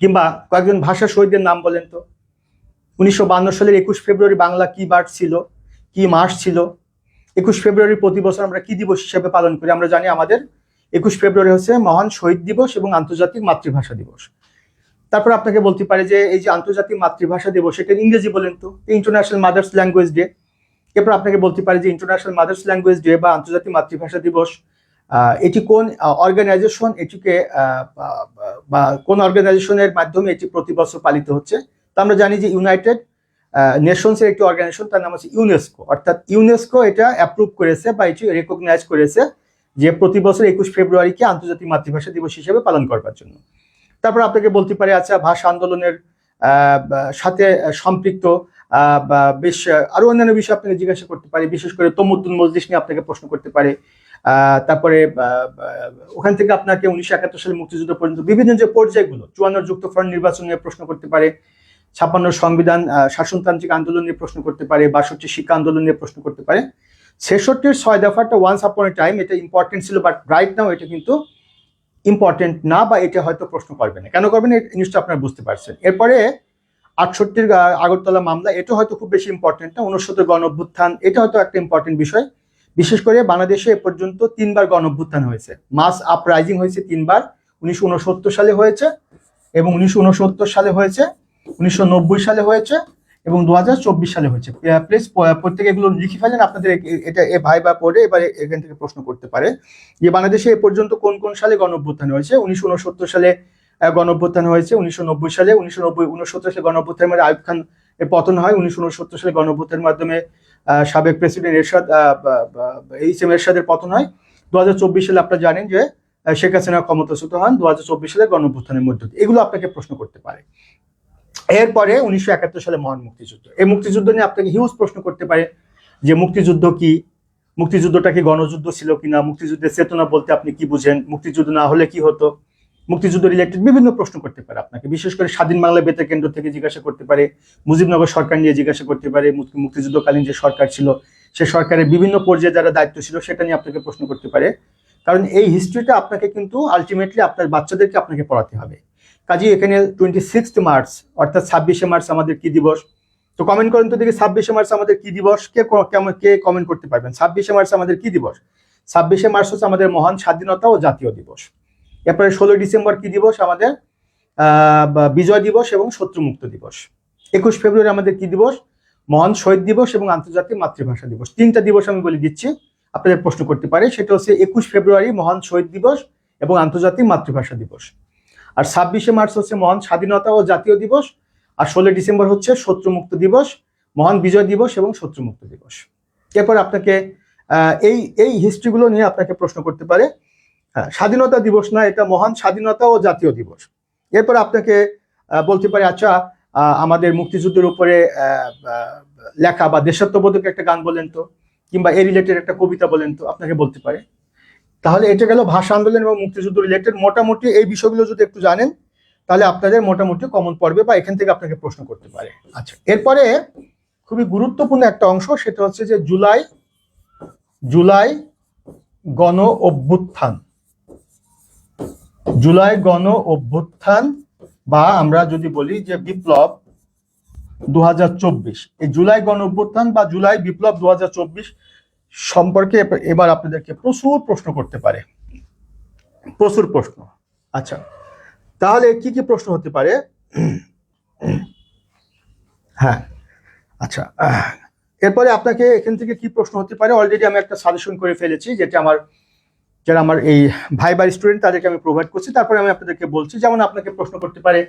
কিংবা কয়েকজন ভাষা শহীদদের নাম বলেন তো। 1952 সালের 21 ফেব্রুয়ারি বাংলা কি বার ছিল, কি মাস ছিল? 21 ফেব্রুয়ারি প্রতি বছর আমরা কি দিবস হিসেবে পালন করি? আমরা জানি আমাদের 21 ফেব্রুয়ারি হচ্ছে মহান শহীদ দিবস এবং আন্তর্জাতিক মাতৃভাষা দিবস। তারপর আপনাকে বলতে পারে যে এই যে আন্তর্জাতিক মাতৃভাষা দিবস, এটা ইংরেজি বলেন তো, ইন্টারন্যাশনাল মাদার্স ল্যাঙ্গুয়েজ ডে। এরপর আপনাকে বলতে পারে যে ইন্টারন্যাশনাল মাদার্স ল্যাঙ্গুয়েজ ডে বা আন্তর্জাতিক মাতৃভাষা দিবস, এটি কোন অর্গানাইজেশন এটিকে বা কোন অর্গানাইজেশনের মাধ্যমে এটি প্রতি বছর পালিত হচ্ছে? তো আমরা জানি যে ইউনাইটেড নেশনসের একটি অর্গানাইজেশন, তার নাম হচ্ছে ইউনেস্কো, অর্থাৎ ইউনেস্কো এটা অ্যাপ্রুভ করেছে বা এটি রেকগনাইজ করেছে যে প্রতি বছর 21 ফেব্রুয়ারিকে আন্তর্জাতিক মাতৃভাষা দিবস হিসেবে পালন করবার জন্য। তারপর আপনাকে বলতে পারে আচ্ছা ভাষা আন্দোলনের সাথে সম্পৃক্ত বেশ আরো অন্যান্য বিষয় আপনাকে জিজ্ঞাসা করতে পারে, বিশেষ করে তমুদ্দুন মজলিস নিয়ে আপনাকে প্রশ্ন করতে পারে। তারপরে ওখান থেকে আপনাকে 1971 সালে মুক্তিযুদ্ধ পর্যন্ত বিভিন্ন যে পর্যায়গুলো, 54 যুক্তফ্রন্ট নির্বাচন নিয়ে প্রশ্ন করতে পারে, 56 সংবিধান শাসনতান্ত্রিক আন্দোলন নিয়ে প্রশ্ন করতে পারে, 62 শিক্ষা আন্দোলন নিয়ে প্রশ্ন করতে পারে। ছেষট্টির 6 দফাটা ওয়ান্স আপন এ টাইম এটা ইম্পর্টেন্ট ছিল, বাট রাইট নাও এটা কিন্তু ইম্পর্টেন্ট না, বা এটা হয়তো প্রশ্ন করবে না। কেন করবে না এই জিনিসটা আপনারা বুঝতে পারছেন। এরপরে 68-র আগরতলা মামলা, এটা হয়তো খুব বেশি ইম্পর্টেন্ট না। 69 গণ অভ্যুত্থান, এটা হয়তো একটা ইম্পর্টেন্ট বিষয়। বিশেষ করে বাংলাদেশে এ পর্যন্ত 3বার গণ অভ্যুত্থান হয়েছে, মাস আপরাইজিং হয়েছে 3বার। 1969 সালে হয়েছে, এবং 1969 সালে হয়েছে, 1990 সালে হয়েছে, এবং 2024 সালে হয়েছে। প্লিজ প্রত্যেকে এগুলো লিখে ফেলেন আপনাদের, এটা এ ভাই বা পড়ে এবারে এখান থেকে প্রশ্ন করতে পারে যে বাংলাদেশে এ পর্যন্ত কোন কোন সালে গণ অভ্যুত্থান হয়েছে। 1969 সালে গণ অভ্যুত্থান হয়েছে, 1990 সালে, 1969 সালে গণ অভ্যুত্থানের মধ্যে আইয়ুব খান এর পতন হয়, 1969 সালে গণ অভ্যুত্থানের মাধ্যমে সাবেক প্রেসিডেন্ট এরশাদ এইচ.এম. এরশাদের পতন হয়। 2024 সালে আপনারা জানেন যে শেখ হাসিনা ক্ষমতাচ্যুত হন 2024 সালে গণ অভ্যুত্থানের মধ্য দিয়ে। এগুলো আপনাকে প্রশ্ন করতে পারে। এরপরে 1971 সালে মহান মুক্তিযুদ্ধ, এই মুক্তিযুদ্ধ নিয়ে আপনাকে হিউজ প্রশ্ন করতে পারে যে মুক্তিযুদ্ধ কি, মুক্তিযুদ্ধটা কি গণযুদ্ধ ছিল কিনা, মুক্তিযুদ্ধের চেতনা বলতে আপনি কি বুঝেন, মুক্তিযুদ্ধ না হলে কি হতো, মুক্তিযুদ্ধ রিলেটেড বিভিন্ন প্রশ্ন করতে পারে আপনাকে। বিশেষ করে স্বাধীন বাংলা বেতার কেন্দ্র থেকে জিজ্ঞাসা করতে পারে, মুজিবনগর সরকার নিয়ে জিজ্ঞাসা করতে পারে, মুক্তিযুদ্ধকালীন যে সরকার ছিল সে সরকারের বিভিন্ন পর্যায়ে যারা দায়িত্ব ছিল সেটা নিয়ে আপনাকে প্রশ্ন করতে পারে। কারণ এই হিস্ট্রিটা আপনাকে কিন্তু আলটিমেটলি আপনার বাচ্চাদেরকে আপনাকে পড়াতে হবে। কাজেই এখানে 26 মার্চ অর্থাৎ 26শে মার্চ আমাদের কি দিবস, তো কমেন্ট করেন তো দেখি 26শে মার্চ আমাদের কি দিবস, কে কমেন্ট করতে পারবেন 26শে মার্চ আমাদের কি দিবস। 26শে মার্চ হচ্ছে আমাদের মহান স্বাধীনতা ও জাতীয় দিবস। এরপরে 16 ডিসেম্বর কি দিবস, আমাদের বিজয় দিবস এবং শত্রুমুক্ত দিবস। 21 ফেব্রুয়ারি আমাদের কি দিবস, মহান শহীদ দিবস এবং আন্তর্জাতিক মাতৃভাষা দিবস। 3টা দিবস আমি বলে দিচ্ছি, আপনাদের প্রশ্ন করতে পারে। সেটা হচ্ছে 21 ফেব্রুয়ারি মহান শহীদ দিবস এবং আন্তর্জাতিক মাতৃভাষা দিবস, আর 26শে মার্চ হচ্ছে মহান স্বাধীনতা ও জাতীয় দিবস, আর 16 ডিসেম্বর হচ্ছে শত্রুমুক্ত দিবস, মহান বিজয় দিবস এবং শত্রুমুক্ত দিবস। এরপর আপনাকে এই হিস্ট্রিগুলো নিয়ে আপনাকে প্রশ্ন করতে পারে। হ্যাঁ, স্বাধীনতা দিবস না, এটা মহান স্বাধীনতা ও জাতীয় দিবস। এরপর আপনাকে বলতে পারে আচ্ছা আমাদের মুক্তিযুদ্ধের উপরে লেখা বা দেশাত্মবোধক একটা গান বলেন তো, কিংবা এই রিলেটেড একটা কবিতা বলেন তো, আপনাকে বলতে পারে। তাহলে এটা গেল ভাষা আন্দোলন এবং মুক্তিযুদ্ধ রিলেটেড। মোটামুটি এই বিষয়গুলো যদি একটু জানেন তাহলে আপনাদের মোটামুটি কমন পড়বে বা এখান থেকে আপনাকে প্রশ্ন করতে পারে। আচ্ছা, এরপরে খুবই গুরুত্বপূর্ণ একটা অংশ, সেটা হচ্ছে যে জুলাই গণ অভ্যুত্থান। জুলাই গণ অভ্যুত্থান বা আমরা যদি বলি যে বিপ্লব 2024, এই জুলাই গণ অভ্যুত্থান বা জুলাই বিপ্লব 2024 সম্পর্কে এবার আপনাদেরকে প্রচুর প্রশ্ন করতে পারে, প্রচুর প্রশ্ন। আচ্ছা, তাহলে কি কি প্রশ্ন হতে পারে? হ্যাঁ, আচ্ছা, এরপরে আপনাকে এখান থেকে কি প্রশ্ন হতে পারে অলরেডি আমি একটা সাজেশন করে ফেলেছি, যেটা যারা আমার এই ভাইবার স্টুডেন্ট তাদেরকে আমি প্রোভাইড করছি। তারপরে আমি আপনাদেরকে বলছি, যেমন আপনাকে প্রশ্ন করতে পারে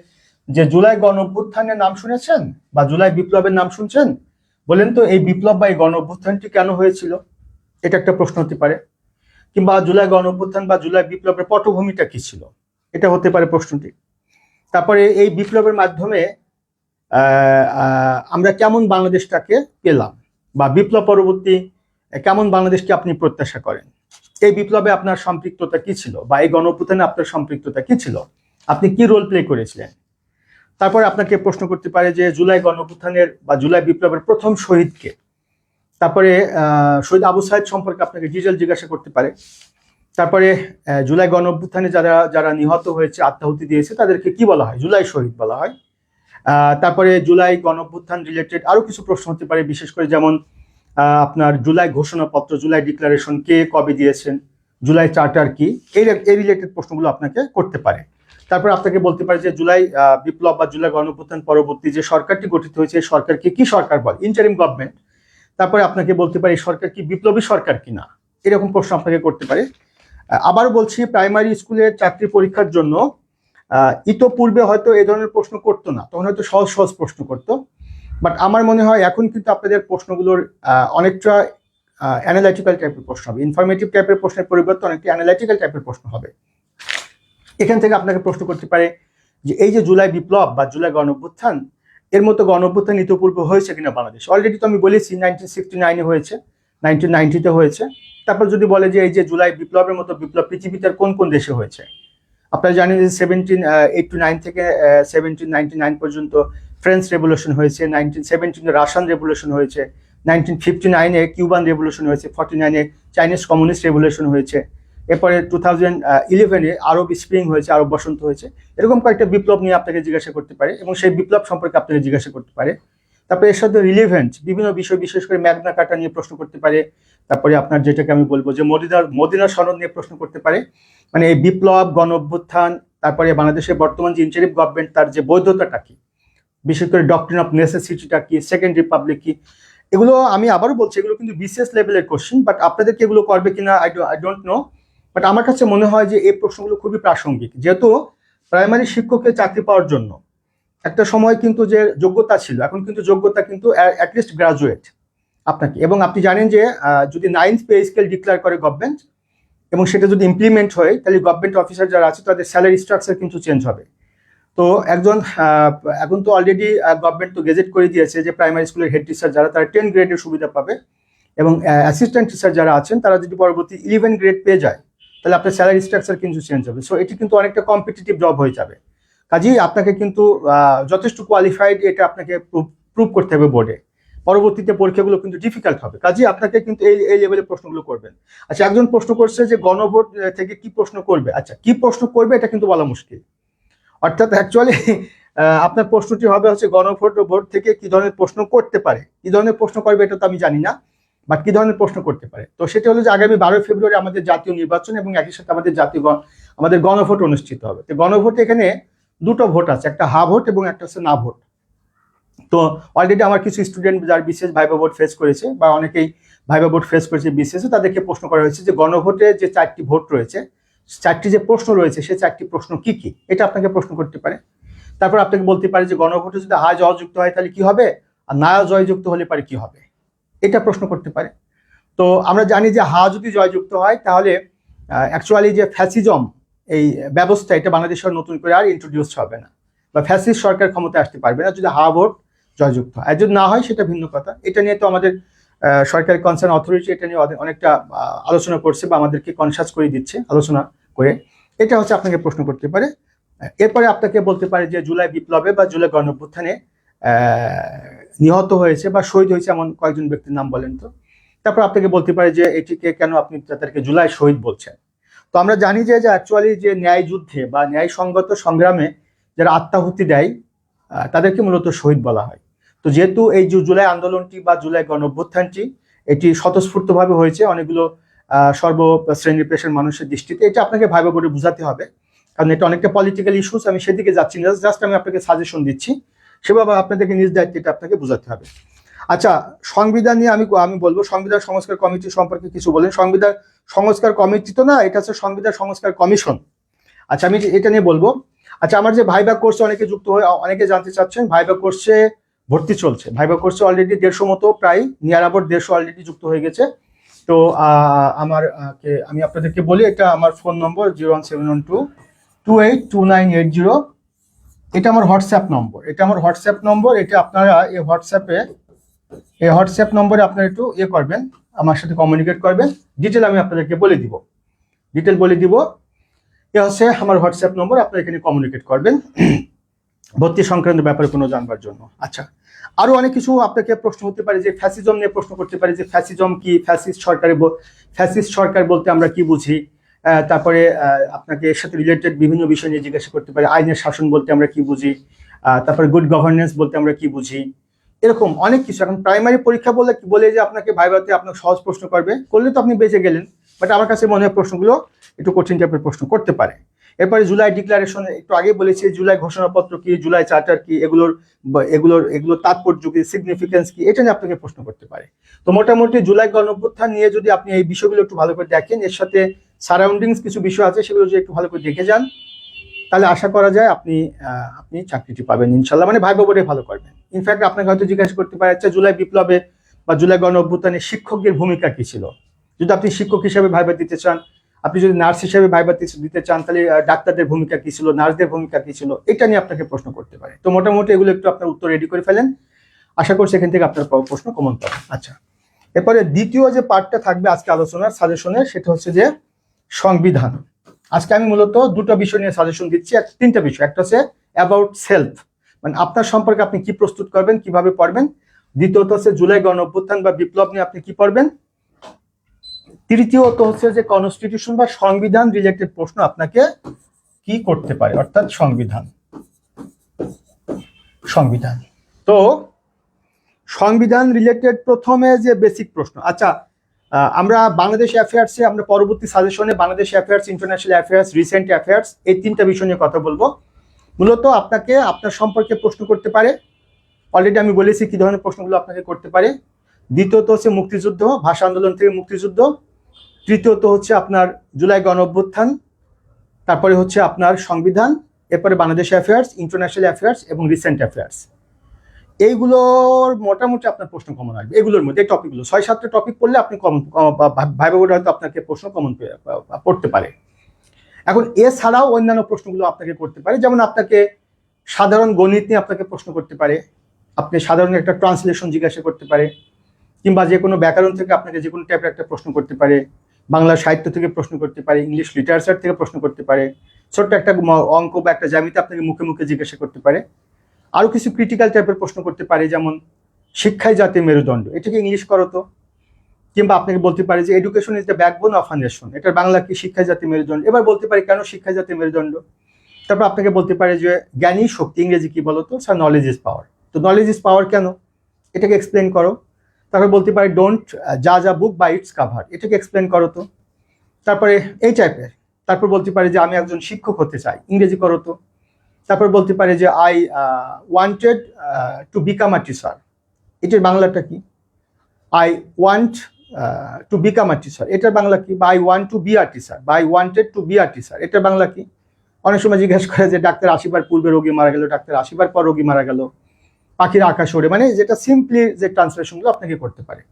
যে জুলাই গণ অভ্যুত্থানের নাম শুনেছেন বা জুলাই বিপ্লবের নাম শুনছেন, বলেন তো এই বিপ্লব বা এই গণ অভ্যুত্থানটি কেন হয়েছিল, এটা একটা প্রশ্ন হতে পারে। কিংবা জুলাই গণ অভ্যুত্থান বা জুলাই বিপ্লবের পটভূমিটা কি ছিল, এটা হতে পারে প্রশ্নটি। তারপরে এই বিপ্লবের মাধ্যমে আমরা কেমন বাংলাদেশটাকে পেলাম, বা বিপ্লব পরবর্তী কেমন বাংলাদেশকে আপনি প্রত্যাশা করেন, এই বিপ্লবে আপনার সম্পৃক্ততা কি ছিল, বা এই গণ অভ্যুত্থানে আপনার সম্পৃক্ততা কি ছিল, আপনি কি রোল প্লে করেছিলেন। তারপরে আপনাকে প্রশ্ন করতে পারে যে জুলাই গণ অভ্যুত্থানের বা জুলাই বিপ্লবের প্রথম শহীদকে। তারপরে শহীদ আবু সাইদ সম্পর্কে আপনাকে ডিটেল জিজ্ঞাসা করতে পারে। তারপরে জুলাই গণ অভ্যুত্থানে যারা নিহত হয়েছে, আত্মাহুতি দিয়েছে, তাদেরকে কি বলা হয়, জুলাই শহীদ বলা হয়। তারপরে জুলাই গণ অভ্যুত্থান রিলেটেড আরো কিছু প্রশ্ন হতে পারে, বিশেষ করে যেমন আপনার জুলাই ঘোষণাপত্র, জুলাই ডিক্লারেশন কে কবে দিয়েছেন, জুলাই চার্টার কি, এই রিলেটেড প্রশ্নগুলো আপনাকে করতে পারে। তারপর আপনাকে বলতে পারে যে জুলাই বিপ্লব বা জুলাই গণ অভ্যুত্থান পরবর্তী যে সরকারটি গঠিত হয়েছে এই সরকারকে কি সরকার বলে, ইন্টারিম গভর্নমেন্ট। তারপরে আপনাকে বলতে পারে এই সরকার কি বিপ্লবী সরকার কিনা, এরকম প্রশ্ন আপনাকে করতে পারে। আবার বলছি, প্রাইমারি স্কুলের চাকরি পরীক্ষার জন্য ইতোপূর্বে হয়তো এই ধরনের প্রশ্ন করতো না, তখন হয়তো সহজ সহজ প্রশ্ন করতো। বাট আমার মনে হয় এখন কিন্তু আপনাদের প্রশ্নগুলোর অনেকটা অ্যানালাইটিক্যাল টাইপের প্রশ্ন হবে, ইনফরমেটিভ টাইপের প্রশ্নের পরিবর্তে অনেকটা অ্যানালাইটিক্যাল টাইপের প্রশ্ন হবে। এখান থেকে আপনাকে প্রশ্ন করতে পারে যে এই যে জুলাই বিপ্লব বা জুলাই গণ অভ্যুত্থান, এর মতো গণ অভ্যুত্থান ইতোপূর্বে হয়েছে কিনা বাংলাদেশ। অলরেডি তো আমি বলেছি 1969-এ হয়েছে, 1990-তে হয়েছে। তারপর যদি বলে যে এই যে জুলাই বিপ্লবের মতো বিপ্লব পৃথিবীতে কোন কোন দেশে হয়েছে, আপনারা জানেন যে 1789 থেকে 1799 পর্যন্ত ফ্রেঞ্চ রেভলিউশন হয়েছে, 1917 রাশিয়ান রেভলিউশন হয়েছে, 1959-এ কিউবান রেভলিউশন হয়েছে, 49-এ চাইনিজ কমিউনিস্ট রেভলিউশন হয়েছে, এরপরে 2011-এ আরব স্প্রিং হয়েছে, আরব বসন্ত হয়েছে। এরকম কয়েকটা বিপ্লব নিয়ে আপনাকে জিজ্ঞাসা করতে পারে এবং সেই বিপ্লব সম্পর্কে আপনাকে জিজ্ঞাসা করতে পারে। তারপরে এর সাথে রিলেভেন্ট বিভিন্ন বিষয়, বিশেষ করে ম্যাগনা কার্টা নিয়ে প্রশ্ন করতে পারে। তারপরে আপনার যেটাকে আমি বলবো যে মদিনার সনদ নিয়ে প্রশ্ন করতে পারে, মানে এই বিপ্লব, গণ অভ্যুত্থান, তারপরে বাংলাদেশের বর্তমান যে ইন্টারিম গভর্নমেন্ট তার যে বৈধতাটা কি, বিশেষ করে ডক্ট্রিন অফ নেসেসিটিটা কি, সেকেন্ড রিপাবলিক কি, এগুলো আমি আবারও বলছি এগুলো কিন্তু বিসিএস লেভেলের কোশ্চেন, বাট আপনাদেরকে এগুলো করবে কিনা আই ডোন্ট নো। বাট আমার কাছে মনে হয় যে এই প্রশ্নগুলো খুবই প্রাসঙ্গিক, যেহেতু প্রাইমারি শিক্ষকের চাকরি পাওয়ার জন্য একটা সময় কিন্তু যে যোগ্যতা ছিল, এখন কিন্তু যোগ্যতা কিন্তু অ্যাটলিস্ট গ্রাজুয়েট আপনাকে। এবং আপনি জানেন যে যদি 9th পে স্কেল ডিক্লেয়ার করে গভর্নমেন্ট এবং সেটা যদি ইমপ্লিমেন্ট হয়, তাহলে গভর্নমেন্ট অফিসার যারা আছে তাদের স্যালারি স্ট্রাকচার কিন্তু চেঞ্জ হবে। তো একজন এখন তো অলরেডি গভর্নমেন্ট তো গেজেট করে দিয়েছে যে প্রাইমারি স্কুলের হেড টিচার যারা, তারা 10 গ্রেডের সুবিধা পাবে, এবং অ্যাসিস্ট্যান্ট টিচার যারা আছেন তারা যদি পরবর্তী 11 গ্রেড পেয়ে যায়, তাহলে আপনার স্যালারি স্ট্রাকচার কিন্তু চেঞ্জ হবে। সো এটি কিন্তু অনেকটা কম্পিটিটিভ জব হয়ে যাবে। কাজেই আপনাকে কিন্তু যথেষ্ট কোয়ালিফাইড এটা আপনাকে প্রুভ করতে হবে বোর্ডে। পরবর্তীতে পরীক্ষাগুলো কিন্তু ডিফিকাল্ট হবে, কাজেই আপনাকে কিন্তু এই লেভেলের প্রশ্নগুলো করবেন। আচ্ছা, একজন প্রশ্ন করছে যে গণভোট থেকে কি প্রশ্ন করবে। আচ্ছা, কি প্রশ্ন করবে এটা কিন্তু বলা মুশকিল। অর্থাৎ অ্যাকচুয়ালি আপনার প্রশ্নটি হবে হচ্ছে ভোট থেকে কি ধরনের প্রশ্ন করতে পারে, কি ধরনের প্রশ্ন করবে এটা তো আমি জানি না, বাট কি ধরনের প্রশ্ন করতে পারে। তো সেটা হলো যে আগামী 12 ফেব্রুয়ারি আমাদের জাতীয় নির্বাচন এবং একই সাথে আমাদের গণভোট অনুষ্ঠিত হবে। তো গণভোটে এখানে দুটো ভোট আছে, একটা হা ভোট এবং একটা হচ্ছে না ভোট। তো অলরেডি আমার কিছু স্টুডেন্ট যারা বিশেষ ভাইবা ভোট ফেস করেছে বা অনেকেই ভাইবা ভোট ফেস করেছে বিশেষে, তাদেরকে প্রশ্ন করা হয়েছে যে গণভোটে যে 4টি ভোট রয়েছে, 4টি যে প্রশ্ন রয়েছে সেই 4টি প্রশ্ন কি কি, এটা আপনাকে প্রশ্ন করতে পারে। তারপর আপনাকে বলতে পারে যে গণভোটে যদি হা জয়যুক্ত হয় তাহলে কি হবে, আর না জয়যুক্ত হলে পারে কি হবে, এটা প্রশ্ন করতে পারে। তো আমরা জানি যে হা যদি জয়যুক্ত হয় তাহলে অ্যাকচুয়ালি যে ফ্যাসিজম এই ব্যবস্থা এটা বাংলাদেশের নতুন করে আর ইন্ট্রোডিউস হবে না, বা ফ্যাসিস্ট সরকার ক্ষমতায় আসতে পারবে না যদি হা ভোট জয়যুক্ত হয়। আর যদি না হয় সেটা ভিন্ন কথা। এটা নিয়ে তো আমাদের সরকারি কনসার্ন অথরিটি এটা নিয়ে অনেকটা আলোচনা করছে বা আমাদেরকে কনসাস করে দিচ্ছে আলোচনা করে। এটা হচ্ছে আপনাকে প্রশ্ন করতে পারে। এরপরে আপনাকে বলতে পারে যে জুলাই বিপ্লবে বা জুলাই গণঅভ্যুত্থানে নিহত হয়েছে বা শহীদ হয়েছে এমন কয়েকজন ব্যক্তির নাম বলেন তো। তারপর আপনাকে বলতে পারে যে এটিকে কেন আপনি তাদেরকে জুলাই শহীদ বলছেন। তো আমরা জানি যে অ্যাকচুয়ালি যে ন্যায় যুদ্ধে বা ন্যায়সঙ্গত সংগ্রামে যারা আত্মাহুতি দেয় তাদেরকে মূলত শহীদ বলা হয়। তো যেহেতু এই যে জুলাই আন্দোলনটি বা জুলাই গণঅভ্যুত্থানটি এটি স্বতঃস্ফূর্তভাবে হয়েছে অনেকগুলো সর্বশ্রেণীর পেশার মানুষের দৃষ্টিতে, এটা আপনাকে ভাইবা বোর্ডে বোঝাতে হবে, কারণ এটা অনেকটা পলিটিক্যাল ইস্যুস। আমি সেদিকে যাচ্ছি না, জাস্ট আমি আপনাকে সাজেশন দিচ্ছি, সেভাবে আপনাদেরকে নিজ দায়িত্বে এটা আপনাকে বোঝাতে হবে। আচ্ছা, সংবিধান নিয়ে আমি বলবো সংবিধান সংস্কার কমিটি সম্পর্কে কিছু বলেন। সংবিধান সংস্কার কমিটি তো না, এটা হচ্ছে সংবিধান সংস্কার কমিশন। আচ্ছা, আমি এটা নিয়ে বলবো। আচ্ছা, আমার যে ভাইবা কোর্সে অনেকে যুক্ত হয়ে অনেকে জানতে চাচ্ছেন, ভাইবা কোর্সে ভর্তি চলছে। ভাইবা কোর্সে অলরেডি 150 মতো, প্রায় নিয়ার অ্যাবাউট 150 অলরেডি যুক্ত হয়ে গেছে। তো আমি আপনাদেরকে বলি, এটা আমার ফোন নম্বর 01712282980। এটা আমার হোয়াটসঅ্যাপ নম্বর, এটা আপনারা এই হোয়াটসঅ্যাপ নম্বরে আপনারা একটু করবেন, আমার সাথে কমিউনিকেট করবেন। ডিটেল আমি আপনাদেরকে বলে দিব, এ হচ্ছে আমার হোয়াটসঅ্যাপ নম্বর, আপনারা এখানে কমিউনিকেট করবেন ভর্তি সংক্রান্ত ব্যাপারে কোনো জানবার জন্য। আচ্ছা, আরো অনেক কিছু আপনাকে প্রশ্ন হতে পারে যে ফ্যাসিজম নিয়ে প্রশ্ন করতে পারে যে ফ্যাসিজম কি, ফ্যাসিস্ট সরকার বলতে আমরা কি বুঝি। তারপরে আপনাকে এর সাথে রিলেটেড বিভিন্ন বিষয় নিয়ে জিজ্ঞাসা করতে পারে, আইনের শাসন বলতে আমরা কি বুঝি, তারপরে গুড গভর্নেন্স বলতে আমরা কি বুঝি, এরকম অনেক কিছু। এখন প্রাইমারি পরীক্ষা বলে যে আপনাকে ভাইভাতে আপনাকে সহজ প্রশ্ন করলে তো আপনি বেঁচে গেলেন, বাট আমার কাছে মনে হয় প্রশ্নগুলো একটু কঠিন টাইপের প্রশ্ন করতে পারে। এরপরে জুলাই ডিক্লারেশন, একটু আগে বলেছি জুলাই ঘোষণাপত্র কি, জুলাই চার্টার কি, এগুলোর তাৎপর্য কি, সিগনিফিকেন্স কি, এটা নিয়ে আপনাকে প্রশ্ন করতে পারে। তো মোটামুটি জুলাই গণঅভ্যুত্থান নিয়ে যদি আপনি এই বিষয়গুলো একটু ভালো করে দেখেন, এর সাথে সারাউন্ডিংস কিছু বিষয় আছে সেগুলো যদি একটু ভালো করে দেখে যান, তাহলে আশা করা যায় আপনি চাকরিটি পাবেন ইনশাল্লাহ, মানে ভাইবা বোর্ডে ভালো করবেন। ইনফ্যাক্ট আপনাকে হয়তো জিজ্ঞাসা করতে পারে, আচ্ছা জুলাই বিপ্লবে বা জুলাই গণঅভ্যুত্থানে শিক্ষকদের ভূমিকা কি ছিল, যদি আপনি শিক্ষক হিসেবে ভাইবা দিতে চান, আপনি যদি নার্স হিসেবে ভাইবা দিতে চান, তাহলে ডাক্তারদের ভূমিকা কি ছিল, নার্সদের ভূমিকা কি ছিল, এটা নিয়ে আপনাকে প্রশ্ন করতে পারে। তো মোটামুটি এগুলো একটু আপনার উত্তর রেডি করে ফেলেন, আশা করছি এখান থেকে আপনার প্রশ্ন কমন পাবেন। আচ্ছা, এরপরে দ্বিতীয় যে পার্টটা থাকবে আজকে আলোচনার সাজেশনের, সেটা হচ্ছে যে সংবিধান। আজকে আমি মূলত দুটো বিষয় নিয়ে সাজেশন দিচ্ছি, তিনটা বিষয়। একটা হচ্ছে অ্যাবাউট সেলফ, মানে আপনার সম্পর্কে আপনি কি প্রস্তুত করবেন, কিভাবে পড়বেন। দ্বিতীয়ত হচ্ছে জুলাই গণঅভ্যুত্থান বা বিপ্লব নিয়ে আপনি কি পড়বেন। তৃতীয়ত হচ্ছে যে কনস্টিটিউশন বা সংবিধান রিলেটেড প্রশ্ন আপনাকে কি করতে পারে, অর্থাৎ সংবিধান। তো সংবিধান রিলেটেড প্রথমে যে বেসিক প্রশ্ন, আচ্ছা আমরা বাংলাদেশ অ্যাফেয়ার্সে আমরা পরবর্তী সাজেশনে Bangladesh affairs, international affairs, recent affairs এই তিনটা বিষয় নিয়ে কথা বলবো। মূলত আপনাকে আপনার সম্পর্কে প্রশ্ন করতে পারে, অলরেডি আমি বলেছি কি ধরনের প্রশ্নগুলো আপনাকে করতে পারে। দ্বিতীয়ত হচ্ছে মুক্তিযুদ্ধ, ভাষা আন্দোলন থেকে মুক্তিযুদ্ধ। তৃতীয়ত হচ্ছে আপনার জুলাই গণঅভ্যুত্থান, তারপরে হচ্ছে আপনার সংবিধান, এরপরে বাংলাদেশ অ্যাফেয়ার্স, ইন্টারন্যাশনাল অ্যাফেয়ার্স এবং রিসেন্ট অ্যাফেয়ার্স। এইগুলোর মোটামুটি আপনার প্রশ্ন কমন আসবে। এগুলোর মধ্যে এই টপিকগুলো 6-7টা টপিক পড়লে আপনি ভাইবা বোর্ডে হয়তো আপনাকে প্রশ্ন কমন পড়তে পারে। এখন এছাড়াও অন্যান্য প্রশ্নগুলো আপনাকে করতে পারে, যেমন আপনাকে সাধারণ গণিত নিয়ে আপনাকে প্রশ্ন করতে পারে, আপনি সাধারণ একটা ট্রান্সলেশন জিজ্ঞাসা করতে পারে, কিংবা যে কোনো ব্যাকরণ থেকে আপনাকে যে কোনো টাইপের একটা প্রশ্ন করতে পারে, বাংলা সাহিত্য থেকে প্রশ্ন করতে পারে, ইংলিশ লিটারেচার থেকে প্রশ্ন করতে পারে, ছোট্ট একটা অঙ্ক বা একটা জ্যামিতি আপনাকে মুখে মুখে জিজ্ঞাসা করতে পারে। আরও কিছু ক্রিটিক্যাল টাইপের প্রশ্ন করতে পারে, যেমন শিক্ষাই জাতির মেরুদণ্ড, এটাকে ইংলিশ করো তো। কিংবা আপনাকে বলতে পারে যে education is the backbone of a nation, এটার বাংলা কি শিক্ষাই জাতির মেরুদণ্ড। এবার বলতে পারে কেন শিক্ষাই জাতির মেরুদণ্ড। তারপর আপনাকে বলতে পারে যে জ্ঞানী শক্তি, ইংরেজি কি বলো তো, স্যার নলেজ ইজ পাওয়ার। তো নলেজ ইজ পাওয়ার কেন, এটাকে এক্সপ্লেন করো। তারপর বলতে পারে ডোন্ট জাজ আ বুক বাই ইটস কাভার, এটাকে এক্সপ্লেন করো তো। তারপরে এই টাইপের। তারপর বলতে পারে যে আমি একজন শিক্ষক হতে চাই, ইংরেজি করো তো। তারপর বলতে পারে যে I wanted to become a teacher, এটার বাংলাটা কি। I want to become a teacher, এটার বাংলা কি। বা I want to be a teacher, বা I wanted to be a teacher, এটার বাংলা কি। অনেক সময় জিজ্ঞাসা করে যে ডাক্তার 80বার পূর্বে রোগী মারা গেল, ডাক্তার 80বার পর রোগী মারা গেল, পাখির আকাশ ওড়ে, মানে যেটা সিম্পলি যে ট্রান্সলেশনগুলো আপনাকে করতে পারে।